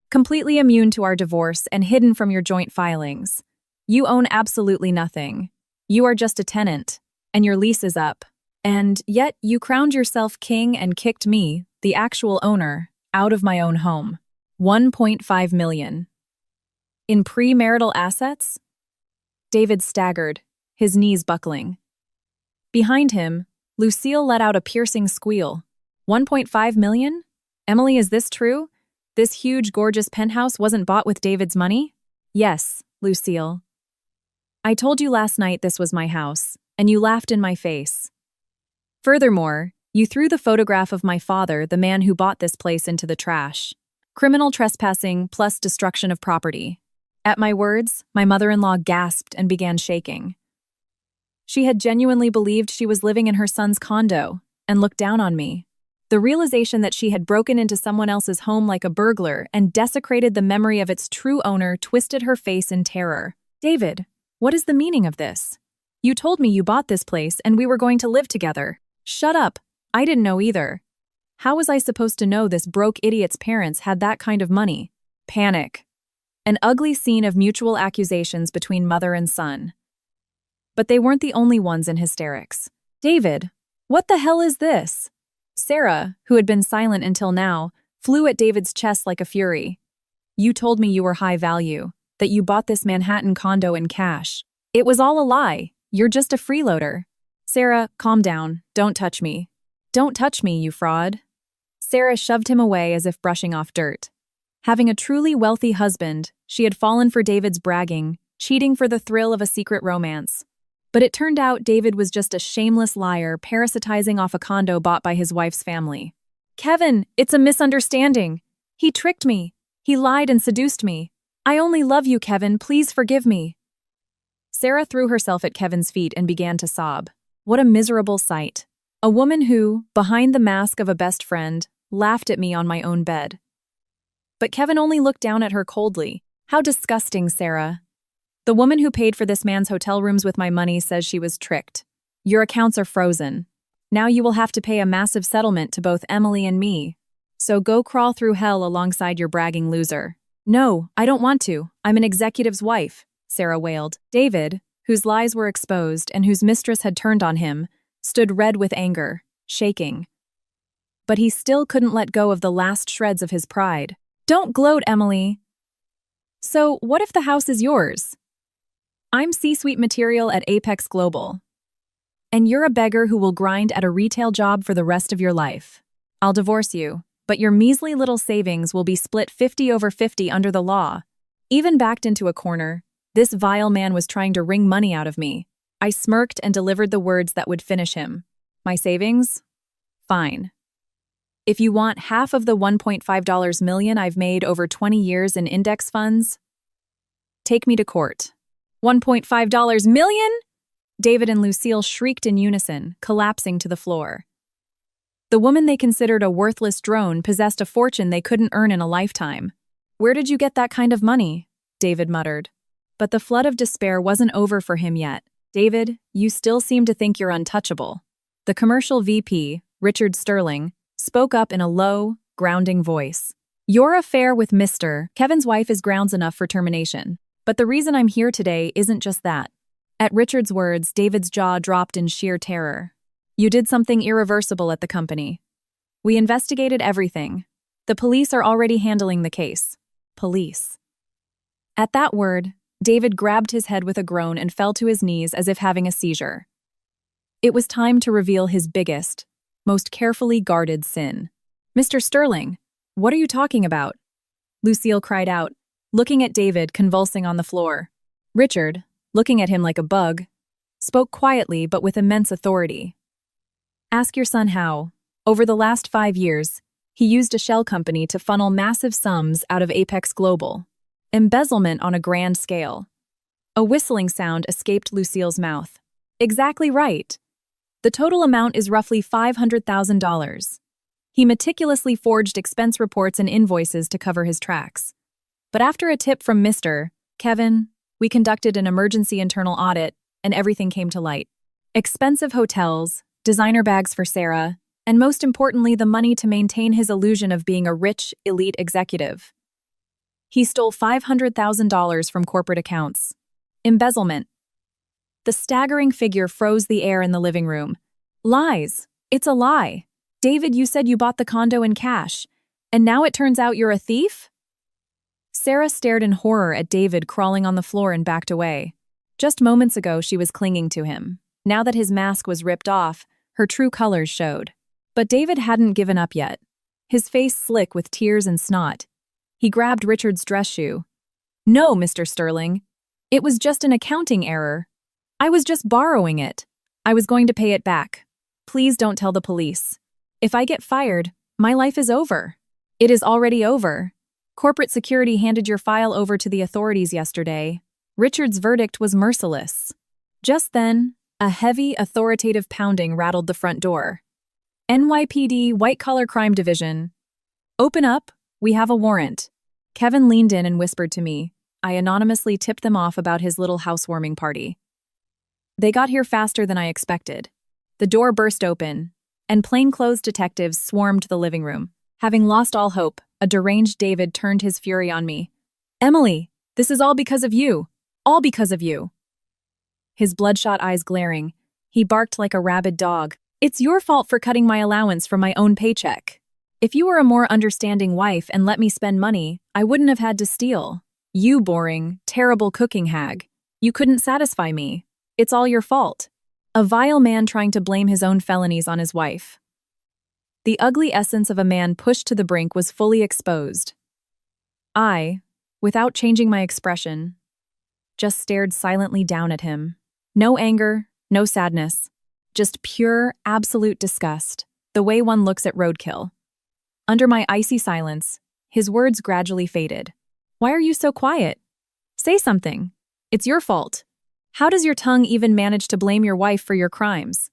completely immune to our divorce and hidden from your joint filings. You own absolutely nothing. You are just a tenant, and your lease is up. And yet you crowned yourself king and kicked me, the actual owner, out of my own home. 1.5 million. In premarital assets?" David staggered, his knees buckling. Behind him, Lucille let out a piercing squeal. 1.5 million? Emily, is this true? This huge, gorgeous penthouse wasn't bought with David's money? Yes, Lucille. I told you last night this was my house, and you laughed in my face. Furthermore, you threw the photograph of my father, the man who bought this place, into the trash. Criminal trespassing plus destruction of property. At my words, my mother-in-law gasped and began shaking. She had genuinely believed she was living in her son's condo and looked down on me. The realization that she had broken into someone else's home like a burglar and desecrated the memory of its true owner twisted her face in terror. "David, what is the meaning of this? You told me you bought this place and we were going to live together." "Shut up. I didn't know either. How was I supposed to know this broke idiot's parents had that kind of money?" Panic. An ugly scene of mutual accusations between mother and son. But they weren't the only ones in hysterics. "David, what the hell is this? Sarah, who had been silent until now, flew at David's chest like a fury. You told me you were high value, that you bought this Manhattan condo in cash. It was all a lie. You're just a freeloader. Sarah, calm down. Don't touch me. Don't touch me, you fraud. Sarah shoved him away as if brushing off dirt. Having a truly wealthy husband, she had fallen for David's bragging, cheating for the thrill of a secret romance. But it turned out David was just a shameless liar parasitizing off a condo bought by his wife's family. Kevin, it's a misunderstanding. He tricked me. He lied and seduced me. I only love you, Kevin. Please forgive me. Sarah threw herself at Kevin's feet and began to sob. What a miserable sight. A woman who, behind the mask of a best friend, laughed at me on my own bed. But Kevin only looked down at her coldly. How disgusting, Sarah. The woman who paid for this man's hotel rooms with my money says she was tricked. Your accounts are frozen. Now you will have to pay a massive settlement to both Emily and me. So go crawl through hell alongside your bragging loser. No, I don't want to. I'm an executive's wife, Sarah wailed. David, whose lies were exposed and whose mistress had turned on him, stood red with anger, shaking. But he still couldn't let go of the last shreds of his pride. Don't gloat, Emily. So, what if the house is yours? I'm C-suite material at Apex Global. And you're a beggar who will grind at a retail job for the rest of your life. I'll divorce you, but your measly little savings will be split 50-50 under the law. Even backed into a corner, this vile man was trying to wring money out of me. I smirked and delivered the words that would finish him. My savings? Fine. If you want half of the $1.5 million I've made over 20 years in index funds, take me to court. $1.5 million? David and Lucille shrieked in unison, collapsing to the floor. The woman they considered a worthless drone possessed a fortune they couldn't earn in a lifetime. Where did you get that kind of money? David muttered. But the flood of despair wasn't over for him yet. David, you still seem to think you're untouchable. The commercial VP, Richard Sterling, spoke up in a low, grounding voice. Your affair with Mr. Kevin's wife is grounds enough for termination. But the reason I'm here today isn't just that. At Richard's words, David's jaw dropped in sheer terror. You did something irreversible at the company. We investigated everything. The police are already handling the case. Police. At that word, David grabbed his head with a groan and fell to his knees as if having a seizure. It was time to reveal his biggest, most carefully guarded sin. Mr. Sterling, what are you talking about? Lucille cried out, looking at David convulsing on the floor. Richard, looking at him like a bug, spoke quietly but with immense authority. Ask your son how, over the last 5 years, he used a shell company to funnel massive sums out of Apex Global. Embezzlement on a grand scale. A whistling sound escaped Lucille's mouth. Exactly right. The total amount is roughly $500,000. He meticulously forged expense reports and invoices to cover his tracks. But after a tip from Mr. Kevin, we conducted an emergency internal audit, and everything came to light. Expensive hotels, designer bags for Sarah, and most importantly, the money to maintain his illusion of being a rich, elite executive. He stole $500,000 from corporate accounts. Embezzlement. The staggering figure froze the air in the living room. Lies. It's a lie. David, you said you bought the condo in cash, and now it turns out you're a thief? Sarah stared in horror at David crawling on the floor and backed away. Just moments ago, she was clinging to him. Now that his mask was ripped off, her true colors showed. But David hadn't given up yet. His face slick with tears and snot. He grabbed Richard's dress shoe. No, Mr. Sterling. It was just an accounting error. I was just borrowing it. I was going to pay it back. Please don't tell the police. If I get fired, my life is over. It is already over. Corporate security handed your file over to the authorities yesterday. Richard's verdict was merciless. Just then, a heavy, authoritative pounding rattled the front door. NYPD White-Collar Crime Division. Open up. We have a warrant. Kevin leaned in and whispered to me. I anonymously tipped them off about his little housewarming party. They got here faster than I expected. The door burst open, and plainclothes detectives swarmed the living room. Having lost all hope, a deranged David turned his fury on me. Emily, this is all because of you. All because of you. His bloodshot eyes glaring, he barked like a rabid dog. It's your fault for cutting my allowance from my own paycheck. If you were a more understanding wife and let me spend money, I wouldn't have had to steal. You boring, terrible cooking hag. You couldn't satisfy me. It's all your fault. A vile man trying to blame his own felonies on his wife. The ugly essence of a man pushed to the brink was fully exposed. I, without changing my expression, just stared silently down at him. No anger, no sadness, just pure, absolute disgust, the way one looks at roadkill. Under my icy silence, his words gradually faded. Why are you so quiet? Say something. It's your fault. How does your tongue even manage to blame your wife for your crimes?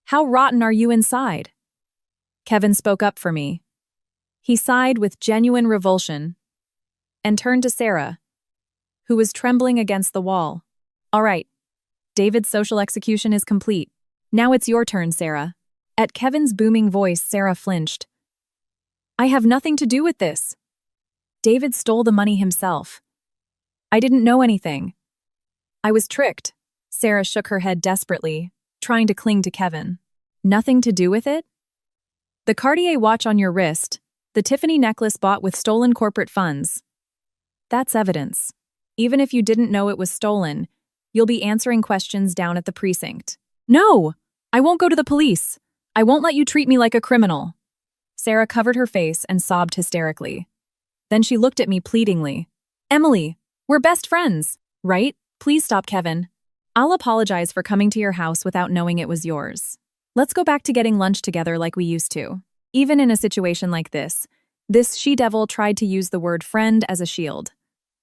How rotten are you inside? Kevin spoke up for me. He sighed with genuine revulsion and turned to Sarah, who was trembling against the wall. All right, David's social execution is complete. Now it's your turn, Sarah. At Kevin's booming voice, Sarah flinched. I have nothing to do with this. David stole the money himself. I didn't know anything. I was tricked. Sarah shook her head desperately, trying to cling to Kevin. Nothing to do with it? The Cartier watch on your wrist, the Tiffany necklace bought with stolen corporate funds. That's evidence. Even if you didn't know it was stolen, you'll be answering questions down at the precinct. No! I won't go to the police. I won't let you treat me like a criminal. Sarah covered her face and sobbed hysterically. Then she looked at me pleadingly. Emily, we're best friends, right? Please stop, Kevin. I'll apologize for coming to your house without knowing it was yours. Let's go back to getting lunch together like we used to. Even in a situation like this she-devil tried to use the word friend as a shield.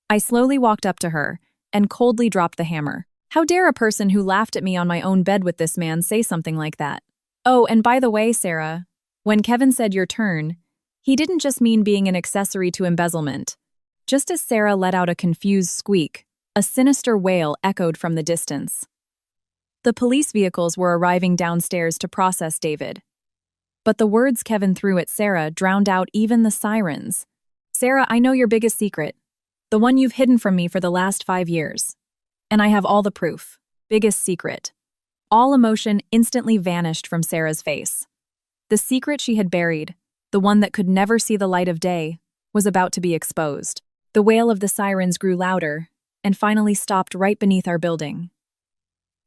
I slowly walked up to her and coldly dropped the hammer. How dare a person who laughed at me on my own bed with this man say something like that? Oh, and by the way, Sarah, when Kevin said your turn, he didn't just mean being an accessory to embezzlement. Just as Sarah let out a confused squeak, a sinister wail echoed from the distance. The police vehicles were arriving downstairs to process David. But the words Kevin threw at Sarah drowned out even the sirens. Sarah, I know your biggest secret. The one you've hidden from me for the last 5 years. And I have all the proof. Biggest secret. All emotion instantly vanished from Sarah's face. The secret she had buried, the one that could never see the light of day, was about to be exposed. The wail of the sirens grew louder and finally stopped right beneath our building.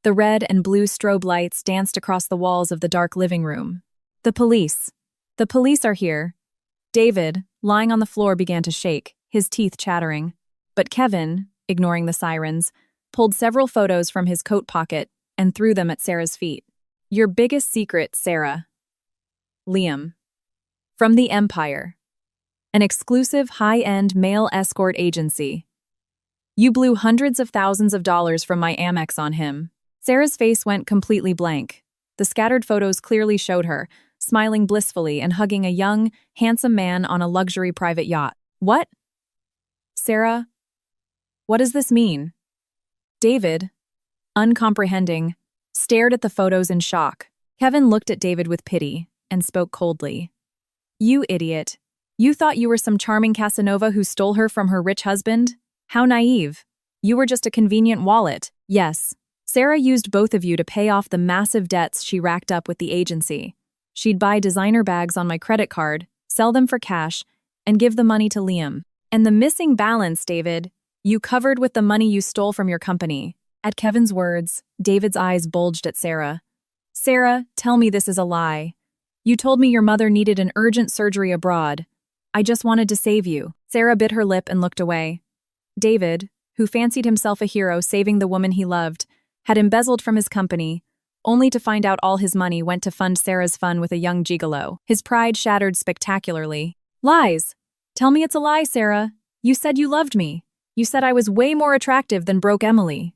The red and blue strobe lights danced across the walls of the dark living room. The police. The police are here. David, lying on the floor, began to shake, his teeth chattering. But Kevin, ignoring the sirens, pulled several photos from his coat pocket and threw them at Sarah's feet. Your biggest secret, Sarah. Liam. From the Empire. An exclusive high-end male escort agency. You blew hundreds of thousands of dollars from my Amex on him. Sarah's face went completely blank. The scattered photos clearly showed her, smiling blissfully and hugging a young, handsome man on a luxury private yacht. What? Sarah? What does this mean? David, uncomprehending, stared at the photos in shock. Kevin looked at David with pity and spoke coldly. You idiot. You thought you were some charming Casanova who stole her from her rich husband? How naive. You were just a convenient wallet. Yes. Sarah used both of you to pay off the massive debts she racked up with the agency. She'd buy designer bags on my credit card, sell them for cash, and give the money to Liam. And the missing balance, David, you covered with the money you stole from your company. At Kevin's words, David's eyes bulged at Sarah. Sarah, tell me this is a lie. You told me your mother needed an urgent surgery abroad. I just wanted to save you. Sarah bit her lip and looked away. David, who fancied himself a hero saving the woman he loved, had embezzled from his company, only to find out all his money went to fund Sarah's fun with a young gigolo. His pride shattered spectacularly. Lies! Tell me it's a lie, Sarah. You said you loved me. You said I was way more attractive than broke Emily.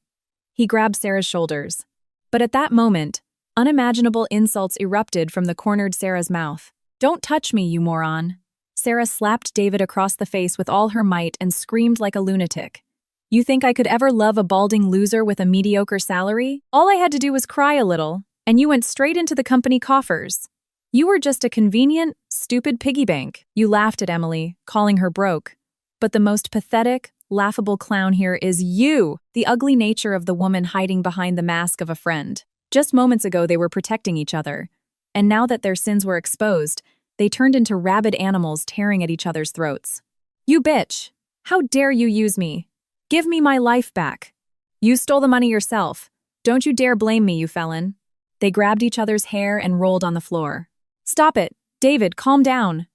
He grabbed Sarah's shoulders. But at that moment, unimaginable insults erupted from the cornered Sarah's mouth. Don't touch me, you moron. Sarah slapped David across the face with all her might and screamed like a lunatic. You think I could ever love a balding loser with a mediocre salary? All I had to do was cry a little, and you went straight into the company coffers. You were just a convenient, stupid piggy bank. You laughed at Emily, calling her broke. But the most pathetic, laughable clown here is you, the ugly nature of the woman hiding behind the mask of a friend. Just moments ago they were protecting each other, and now that their sins were exposed, they turned into rabid animals tearing at each other's throats. You bitch! How dare you use me? Give me my life back. You stole the money yourself. Don't you dare blame me, you felon. They grabbed each other's hair and rolled on the floor. Stop it! David, calm down!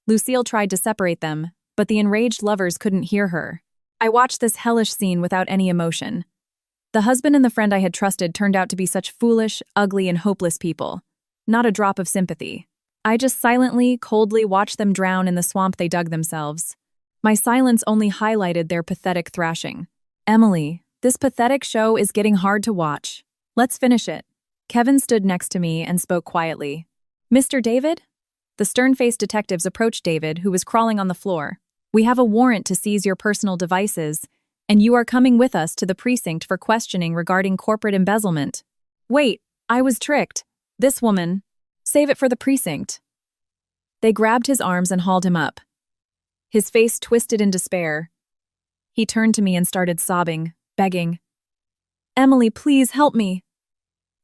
Lucille tried to separate them, but the enraged lovers couldn't hear her. I watched this hellish scene without any emotion. The husband and the friend I had trusted turned out to be such foolish, ugly, and hopeless people. Not a drop of sympathy. I just silently, coldly watched them drown in the swamp they dug themselves. My silence only highlighted their pathetic thrashing. Emily, this pathetic show is getting hard to watch. Let's finish it. Kevin stood next to me and spoke quietly. Mr. David? The stern-faced detectives approached David, who was crawling on the floor. We have a warrant to seize your personal devices, and you are coming with us to the precinct for questioning regarding corporate embezzlement. Wait, I was tricked. This woman. Save it for the precinct. They grabbed his arms and hauled him up. His face twisted in despair. He turned to me and started sobbing, begging. Emily, please help me.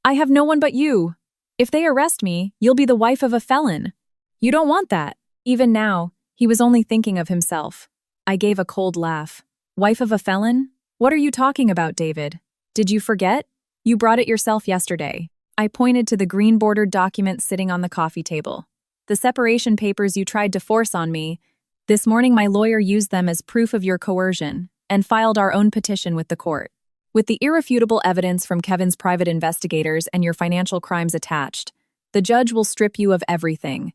I have no one but you. If they arrest me, you'll be the wife of a felon. You don't want that. Even now, he was only thinking of himself. I gave a cold laugh. Wife of a felon? What are you talking about, David? Did you forget? You brought it yourself yesterday. I pointed to the green-bordered document sitting on the coffee table. The separation papers you tried to force on me. This morning my lawyer used them as proof of your coercion and filed our own petition with the court. With the irrefutable evidence from Kevin's private investigators and your financial crimes attached, the judge will strip you of everything.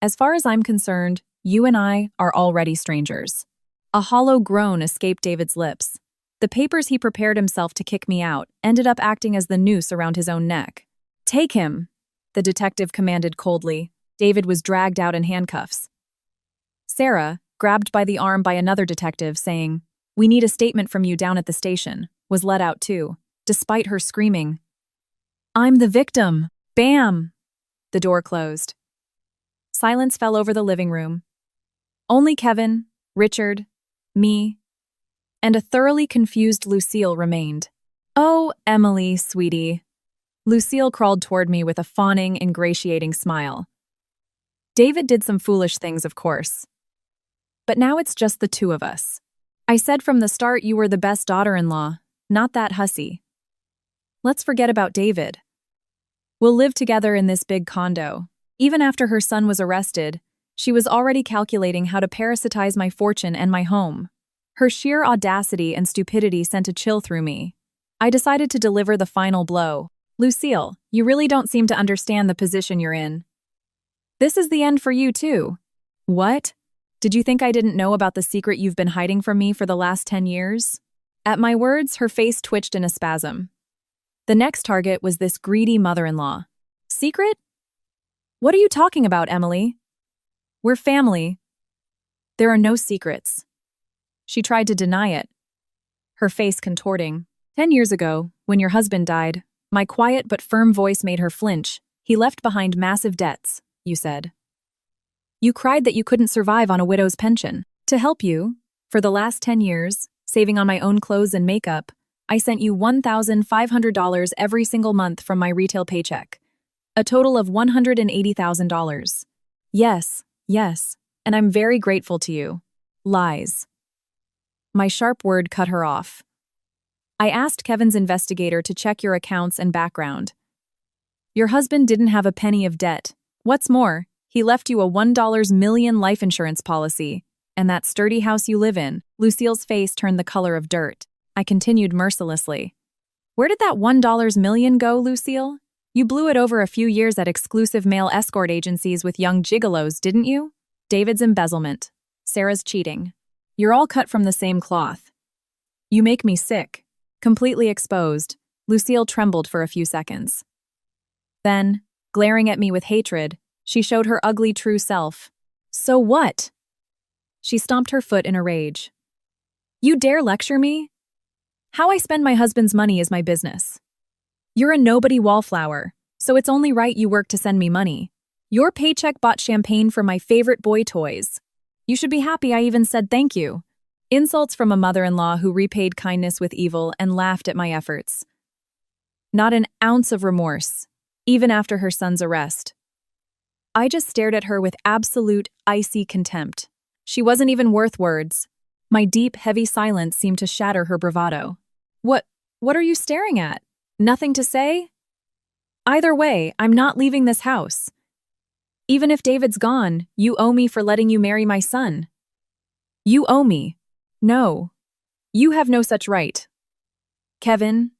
As far as I'm concerned, you and I are already strangers. A hollow groan escaped David's lips. The papers he prepared himself to kick me out ended up acting as the noose around his own neck. Take him, the detective commanded coldly. David was dragged out in handcuffs. Sarah, grabbed by the arm by another detective, saying, "We need a statement from you down at the station," was let out too, despite her screaming. I'm the victim. Bam! The door closed. Silence fell over the living room. Only Kevin, Richard, me, and a thoroughly confused Lucille remained. Oh, Emily, sweetie. Lucille crawled toward me with a fawning, ingratiating smile. David did some foolish things, of course. But now it's just the two of us. I said from the start you were the best daughter-in-law, not that hussy. Let's forget about David. We'll live together in this big condo. Even after her son was arrested, she was already calculating how to parasitize my fortune and my home. Her sheer audacity and stupidity sent a chill through me. I decided to deliver the final blow. Lucille, you really don't seem to understand the position you're in. This is the end for you, too. What? Did you think I didn't know about the secret you've been hiding from me for the last 10 years? At my words, her face twitched in a spasm. The next target was this greedy mother-in-law. Secret? What are you talking about, Emily? We're family. There are no secrets. She tried to deny it, her face contorting. 10 years ago, when your husband died, my quiet but firm voice made her flinch. He left behind massive debts, you said. You cried that you couldn't survive on a widow's pension. To help you, for the last 10 years, saving on my own clothes and makeup, I sent you $1,500 every single month from my retail paycheck. A total of $180,000. Yes, and I'm very grateful to you. Lies. My sharp word cut her off. I asked Kevin's investigator to check your accounts and background. Your husband didn't have a penny of debt. What's more, he left you a $1 million life insurance policy, and that sturdy house you live in. Lucille's face turned the color of dirt. I continued mercilessly. Where did that $1 million go, Lucille? You blew it over a few years at exclusive male escort agencies with young gigolos, didn't you? David's embezzlement. Sarah's cheating. You're all cut from the same cloth. You make me sick. Completely exposed, Lucille trembled for a few seconds. Then, glaring at me with hatred, she showed her ugly true self. So what? She stomped her foot in a rage. You dare lecture me? How I spend my husband's money is my business. You're a nobody wallflower, so it's only right you work to send me money. Your paycheck bought champagne for my favorite boy toys. You should be happy I even said thank you. Insults from a mother-in-law who repaid kindness with evil and laughed at my efforts. Not an ounce of remorse, even after her son's arrest. I just stared at her with absolute, icy contempt. She wasn't even worth words. My deep, heavy silence seemed to shatter her bravado. What are you staring at? Nothing to say? Either way, I'm not leaving this house. Even if David's gone, you owe me for letting you marry my son. You owe me. No. You have no such right. Kevin,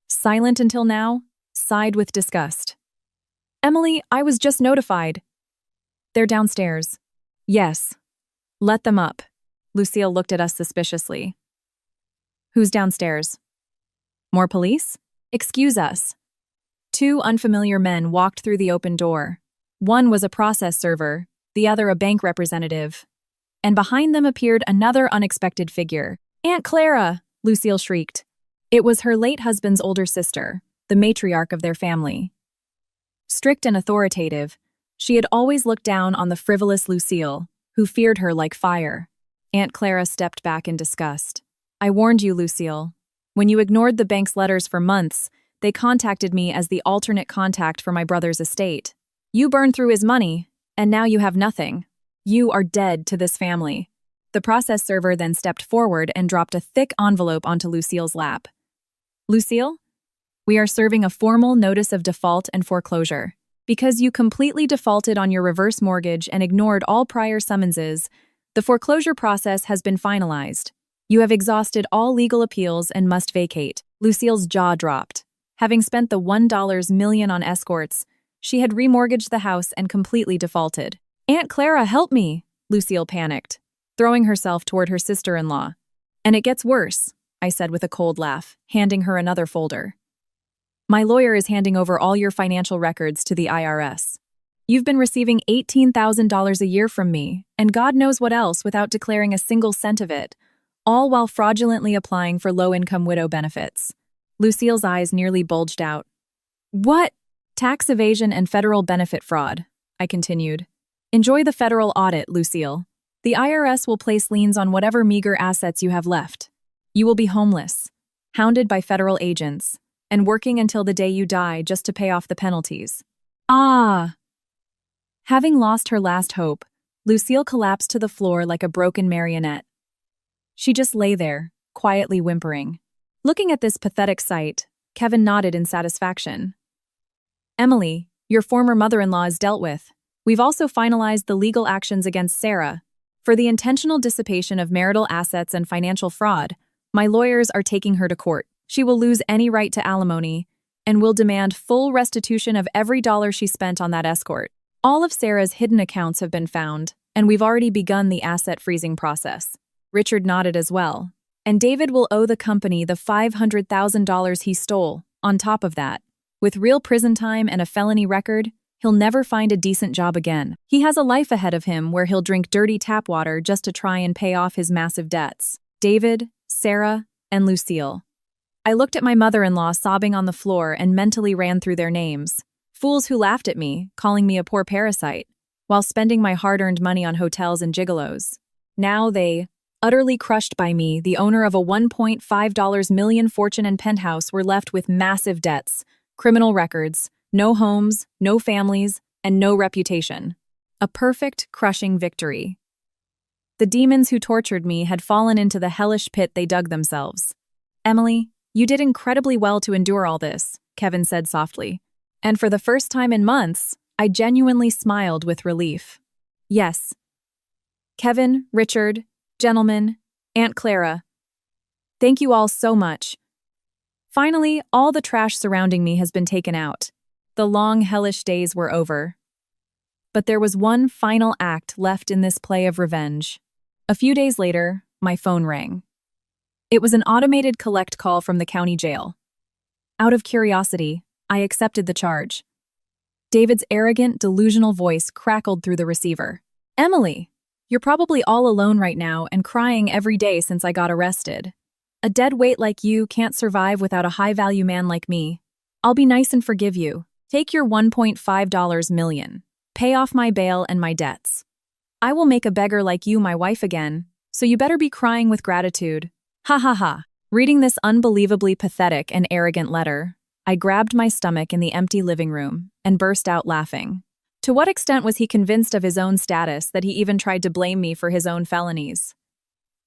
silent until now, sighed with disgust. Emily, I was just notified. They're downstairs. Yes. Let them up. Lucille looked at us suspiciously. Who's downstairs? More police? Excuse us. Two unfamiliar men walked through the open door. One was a process server, the other a bank representative. And behind them appeared another unexpected figure. Aunt Clara! Lucille shrieked. It was her late husband's older sister, the matriarch of their family. Strict and authoritative, she had always looked down on the frivolous Lucille, who feared her like fire. Aunt Clara stepped back in disgust. I warned you, Lucille. When you ignored the bank's letters for months, they contacted me as the alternate contact for my brother's estate. You burned through his money, and now you have nothing. You are dead to this family. The process server then stepped forward and dropped a thick envelope onto Lucille's lap. Lucille, we are serving a formal notice of default and foreclosure. Because you completely defaulted on your reverse mortgage and ignored all prior summonses, the foreclosure process has been finalized. You have exhausted all legal appeals and must vacate. Lucille's jaw dropped. Having spent the $1 million on escorts, she had remortgaged the house and completely defaulted. Aunt Clara, help me! Lucille panicked, throwing herself toward her sister-in-law. And it gets worse, I said with a cold laugh, handing her another folder. My lawyer is handing over all your financial records to the IRS. You've been receiving $18,000 a year from me, and God knows what else without declaring a single cent of it, all while fraudulently applying for low-income widow benefits. Lucille's eyes nearly bulged out. What? Tax evasion and federal benefit fraud, I continued. Enjoy the federal audit, Lucille. The IRS will place liens on whatever meager assets you have left. You will be homeless, hounded by federal agents, and working until the day you die just to pay off the penalties. Ah! Having lost her last hope, Lucille collapsed to the floor like a broken marionette. She just lay there, quietly whimpering. Looking at this pathetic sight, Kevin nodded in satisfaction. Emily, your former mother-in-law is dealt with. We've also finalized the legal actions against Sarah. For the intentional dissipation of marital assets and financial fraud, my lawyers are taking her to court. She will lose any right to alimony and will demand full restitution of every dollar she spent on that escort. All of Sarah's hidden accounts have been found, and we've already begun the asset freezing process. Richard nodded as well. And David will owe the company the $500,000 he stole. On top of that, with real prison time and a felony record, he'll never find a decent job again. He has a life ahead of him where he'll drink dirty tap water just to try and pay off his massive debts. David, Sarah, and Lucille. I looked at my mother-in-law sobbing on the floor and mentally ran through their names. Fools who laughed at me, calling me a poor parasite, while spending my hard-earned money on hotels and gigolos. Now they, utterly crushed by me, the owner of a $1.5 million fortune and penthouse, were left with massive debts, criminal records, no homes, no families, and no reputation. A perfect, crushing victory. The demons who tortured me had fallen into the hellish pit they dug themselves. Emily, you did incredibly well to endure all this, Kevin said softly. And for the first time in months, I genuinely smiled with relief. Yes. Kevin, Richard, gentlemen, Aunt Clara. Thank you all so much. Finally, all the trash surrounding me has been taken out. The long, hellish days were over. But there was one final act left in this play of revenge. A few days later, my phone rang. It was an automated collect call from the county jail. Out of curiosity, I accepted the charge. David's arrogant, delusional voice crackled through the receiver. Emily, you're probably all alone right now and crying every day since I got arrested. A dead weight like you can't survive without a high-value man like me. I'll be nice and forgive you. Take your $1.5 million. Pay off my bail and my debts. I will make a beggar like you my wife again, so you better be crying with gratitude. Ha ha ha. Reading this unbelievably pathetic and arrogant letter, I grabbed my stomach in the empty living room and burst out laughing. To what extent was he convinced of his own status that he even tried to blame me for his own felonies?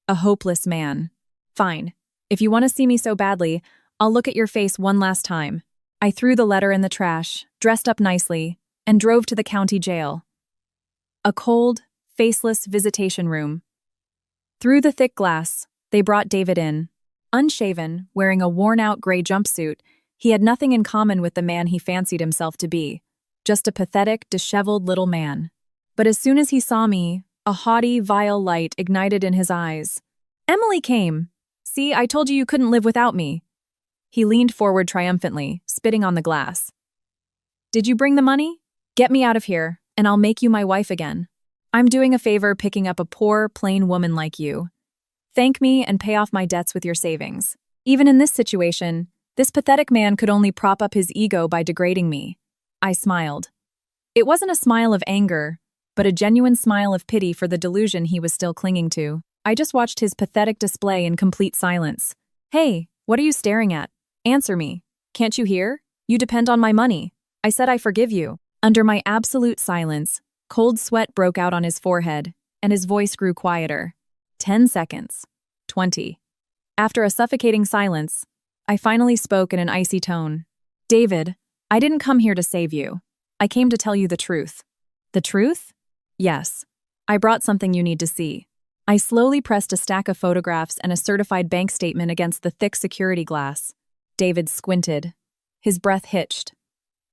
A hopeless man. Fine. If you want to see me so badly, I'll look at your face one last time. I threw the letter in the trash, dressed up nicely, and drove to the county jail. A cold, faceless visitation room. Through the thick glass, they brought David in. Unshaven, wearing a worn-out gray jumpsuit, he had nothing in common with the man he fancied himself to be. Just a pathetic, disheveled little man. But as soon as he saw me, a haughty, vile light ignited in his eyes. "Emily came! See, I told you couldn't live without me." He leaned forward triumphantly, spitting on the glass. "Did you bring the money? Get me out of here, and I'll make you my wife again. I'm doing a favor picking up a poor, plain woman like you. Thank me and pay off my debts with your savings." Even in this situation, this pathetic man could only prop up his ego by degrading me. I smiled. It wasn't a smile of anger, but a genuine smile of pity for the delusion he was still clinging to. I just watched his pathetic display in complete silence. "Hey, what are you staring at? Answer me. Can't you hear? You depend on my money. I said I forgive you." Under my absolute silence, cold sweat broke out on his forehead, and his voice grew quieter. 10 seconds. 20. After a suffocating silence, I finally spoke in an icy tone. "David, I didn't come here to save you. I came to tell you the truth." "The truth?" "Yes. I brought something you need to see." I slowly pressed a stack of photographs and a certified bank statement against the thick security glass. David squinted. His breath hitched.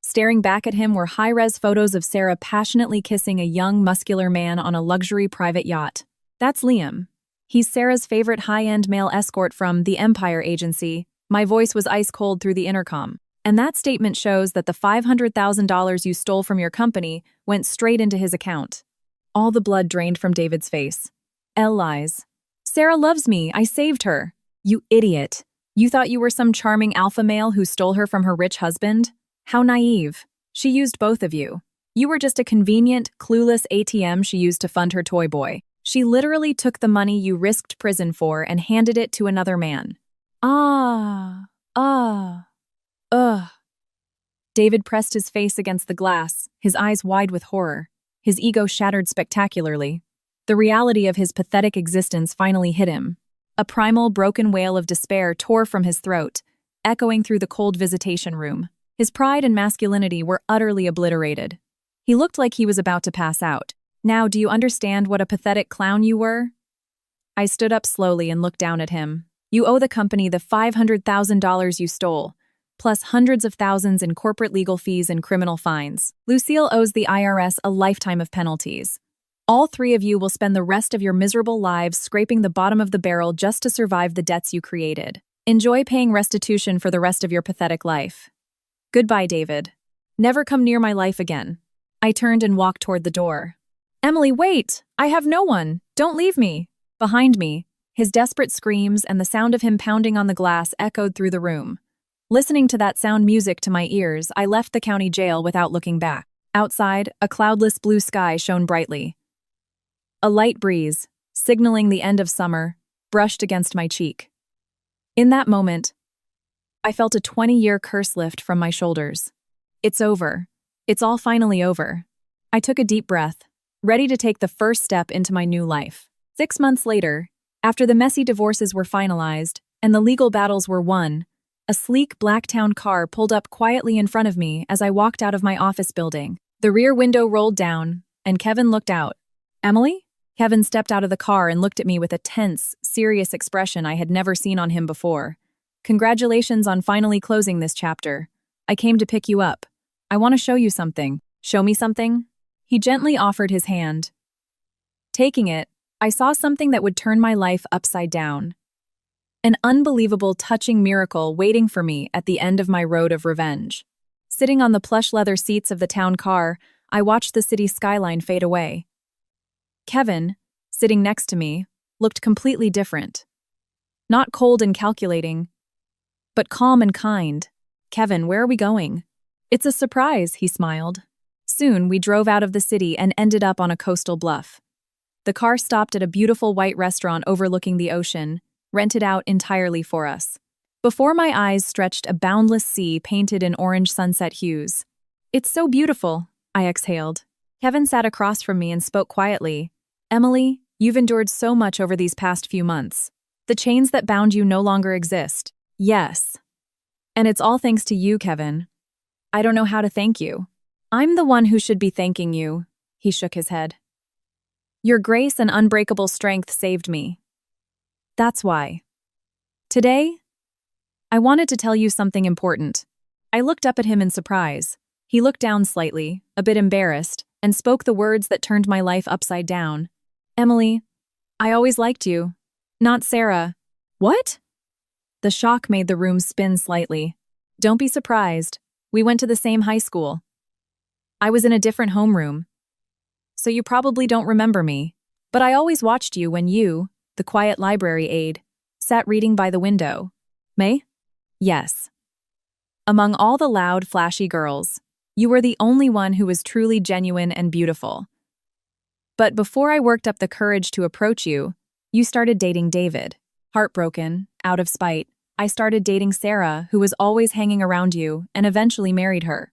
Staring back at him were high-res photos of Sarah passionately kissing a young, muscular man on a luxury private yacht. "That's Liam. He's Sarah's favorite high-end male escort from the Empire Agency." My voice was ice-cold through the intercom. "And that statement shows that the $500,000 you stole from your company went straight into his account." All the blood drained from David's face. "Elle lies. Sarah loves me. I saved her." "You idiot. You thought you were some charming alpha male who stole her from her rich husband? How naive. She used both of you. You were just a convenient, clueless ATM she used to fund her toy boy. She literally took the money you risked prison for and handed it to another man." David pressed his face against the glass, his eyes wide with horror. His ego shattered spectacularly. The reality of his pathetic existence finally hit him. A primal, broken wail of despair tore from his throat, echoing through the cold visitation room. His pride and masculinity were utterly obliterated. He looked like he was about to pass out. "Now, do you understand what a pathetic clown you were?" I stood up slowly and looked down at him. "You owe the company the $500,000 you stole, plus hundreds of thousands in corporate legal fees and criminal fines. Lucille owes the IRS a lifetime of penalties. All three of you will spend the rest of your miserable lives scraping the bottom of the barrel just to survive the debts you created. Enjoy paying restitution for the rest of your pathetic life. Goodbye, David. Never come near my life again." I turned and walked toward the door. "Emily, wait! I have no one! Don't leave me!" Behind me, his desperate screams and the sound of him pounding on the glass echoed through the room. Listening to that sound music to my ears, I left the county jail without looking back. Outside, a cloudless blue sky shone brightly. A light breeze, signaling the end of summer, brushed against my cheek. In that moment, I felt a 20-year curse lift from my shoulders. It's over. It's all finally over. I took a deep breath, ready to take the first step into my new life. 6 months later, after the messy divorces were finalized and the legal battles were won, a sleek Blacktown car pulled up quietly in front of me as I walked out of my office building. The rear window rolled down, and Kevin looked out. "Emily?" Kevin stepped out of the car and looked at me with a tense, serious expression I had never seen on him before. "Congratulations on finally closing this chapter. I came to pick you up. I want to show you something." "Show me something?" He gently offered his hand. Taking it, I saw something that would turn my life upside down. An unbelievable, touching miracle waiting for me at the end of my road of revenge. Sitting on the plush leather seats of the town car, I watched the city skyline fade away. Kevin, sitting next to me, looked completely different. Not cold and calculating, but calm and kind. "Kevin, where are we going?" "It's a surprise," he smiled. Soon, we drove out of the city and ended up on a coastal bluff. The car stopped at a beautiful white restaurant overlooking the ocean, rented out entirely for us. Before my eyes stretched a boundless sea painted in orange sunset hues. "It's so beautiful," I exhaled. Kevin sat across from me and spoke quietly. "Emily, you've endured so much over these past few months. The chains that bound you no longer exist." "Yes. And it's all thanks to you, Kevin. I don't know how to thank you." "I'm the one who should be thanking you," he shook his head. "Your grace and unbreakable strength saved me. That's why. Today, I wanted to tell you something important." I looked up at him in surprise. He looked down slightly, a bit embarrassed, and spoke the words that turned my life upside down. "Emily, I always liked you. Not Sarah." "What?" The shock made the room spin slightly. "Don't be surprised. We went to the same high school. I was in a different homeroom. So you probably don't remember me. But I always watched you when you, the quiet library aide, sat reading by the window." "May?" "Yes. Among all the loud, flashy girls, you were the only one who was truly genuine and beautiful. But before I worked up the courage to approach you, you started dating David. Heartbroken, out of spite, I started dating Sarah, who was always hanging around you, and eventually married her.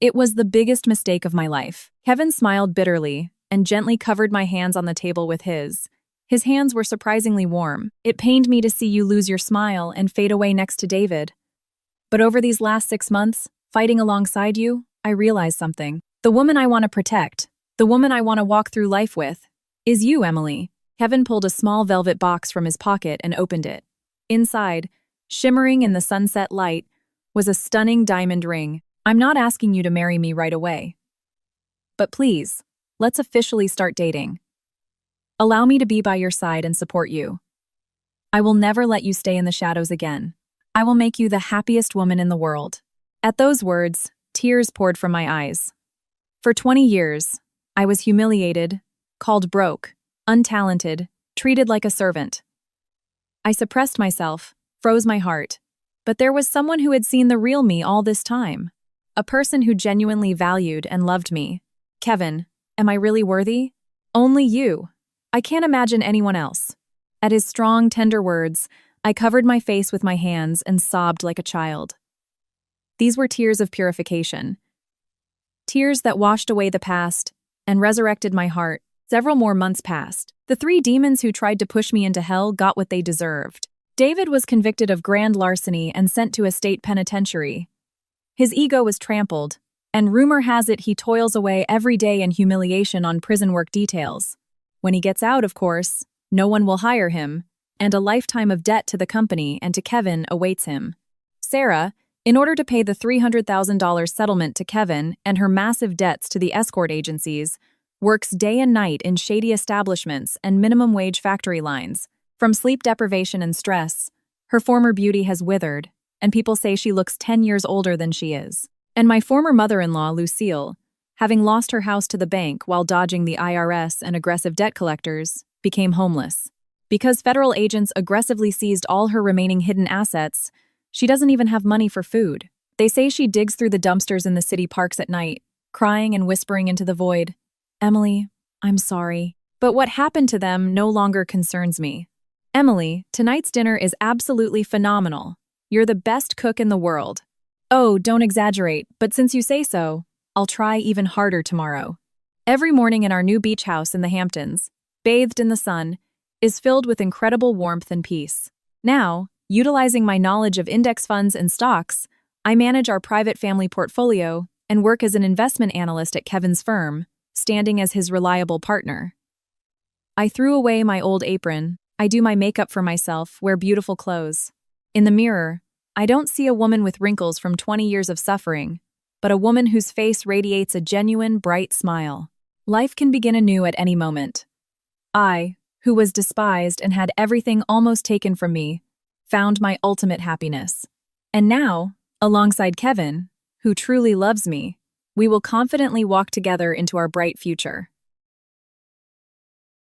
It was the biggest mistake of my life." Kevin smiled bitterly and gently covered my hands on the table with his. His hands were surprisingly warm. "It pained me to see you lose your smile and fade away next to David. But over these last 6 months, fighting alongside you, I realized something. The woman I want to protect, the woman I want to walk through life with, is you, Emily." Kevin pulled a small velvet box from his pocket and opened it. Inside, shimmering in the sunset light, was a stunning diamond ring. "I'm not asking you to marry me right away. But please, let's officially start dating. Allow me to be by your side and support you. I will never let you stay in the shadows again. I will make you the happiest woman in the world." At those words, tears poured from my eyes. For 20 years, I was humiliated, called broke, untalented, treated like a servant. I suppressed myself, froze my heart. But there was someone who had seen the real me all this time. A person who genuinely valued and loved me. "Kevin, am I really worthy?" "Only you. I can't imagine anyone else." At his strong, tender words, I covered my face with my hands and sobbed like a child. These were tears of purification. Tears that washed away the past and resurrected my heart. Several more months passed. The 3 demons who tried to push me into hell got what they deserved. David was convicted of grand larceny and sent to a state penitentiary. His ego was trampled, and rumor has it he toils away every day in humiliation on prison work details. When he gets out, of course, no one will hire him, and a lifetime of debt to the company and to Kevin awaits him. Sarah, in order to pay the $300,000 settlement to Kevin and her massive debts to the escort agencies, works day and night in shady establishments and minimum wage factory lines. From sleep deprivation and stress, her former beauty has withered, and people say she looks 10 years older than she is. And my former mother-in-law, Lucille, having lost her house to the bank while dodging the IRS and aggressive debt collectors, became homeless. Because federal agents aggressively seized all her remaining hidden assets, she doesn't even have money for food. They say she digs through the dumpsters in the city parks at night, crying and whispering into the void, "Emily, I'm sorry." But what happened to them no longer concerns me. "Emily, tonight's dinner is absolutely phenomenal. You're the best cook in the world." "Oh, don't exaggerate, but since you say so, I'll try even harder tomorrow." Every morning in our new beach house in the Hamptons, bathed in the sun, is filled with incredible warmth and peace. Now, utilizing my knowledge of index funds and stocks, I manage our private family portfolio and work as an investment analyst at Kevin's firm, standing as his reliable partner. I threw away my old apron. I do my makeup for myself, wear beautiful clothes. In the mirror, I don't see a woman with wrinkles from 20 years of suffering, but a woman whose face radiates a genuine, bright smile. Life can begin anew at any moment. I, who was despised and had everything almost taken from me, found my ultimate happiness. And now, alongside Kevin, who truly loves me, we will confidently walk together into our bright future.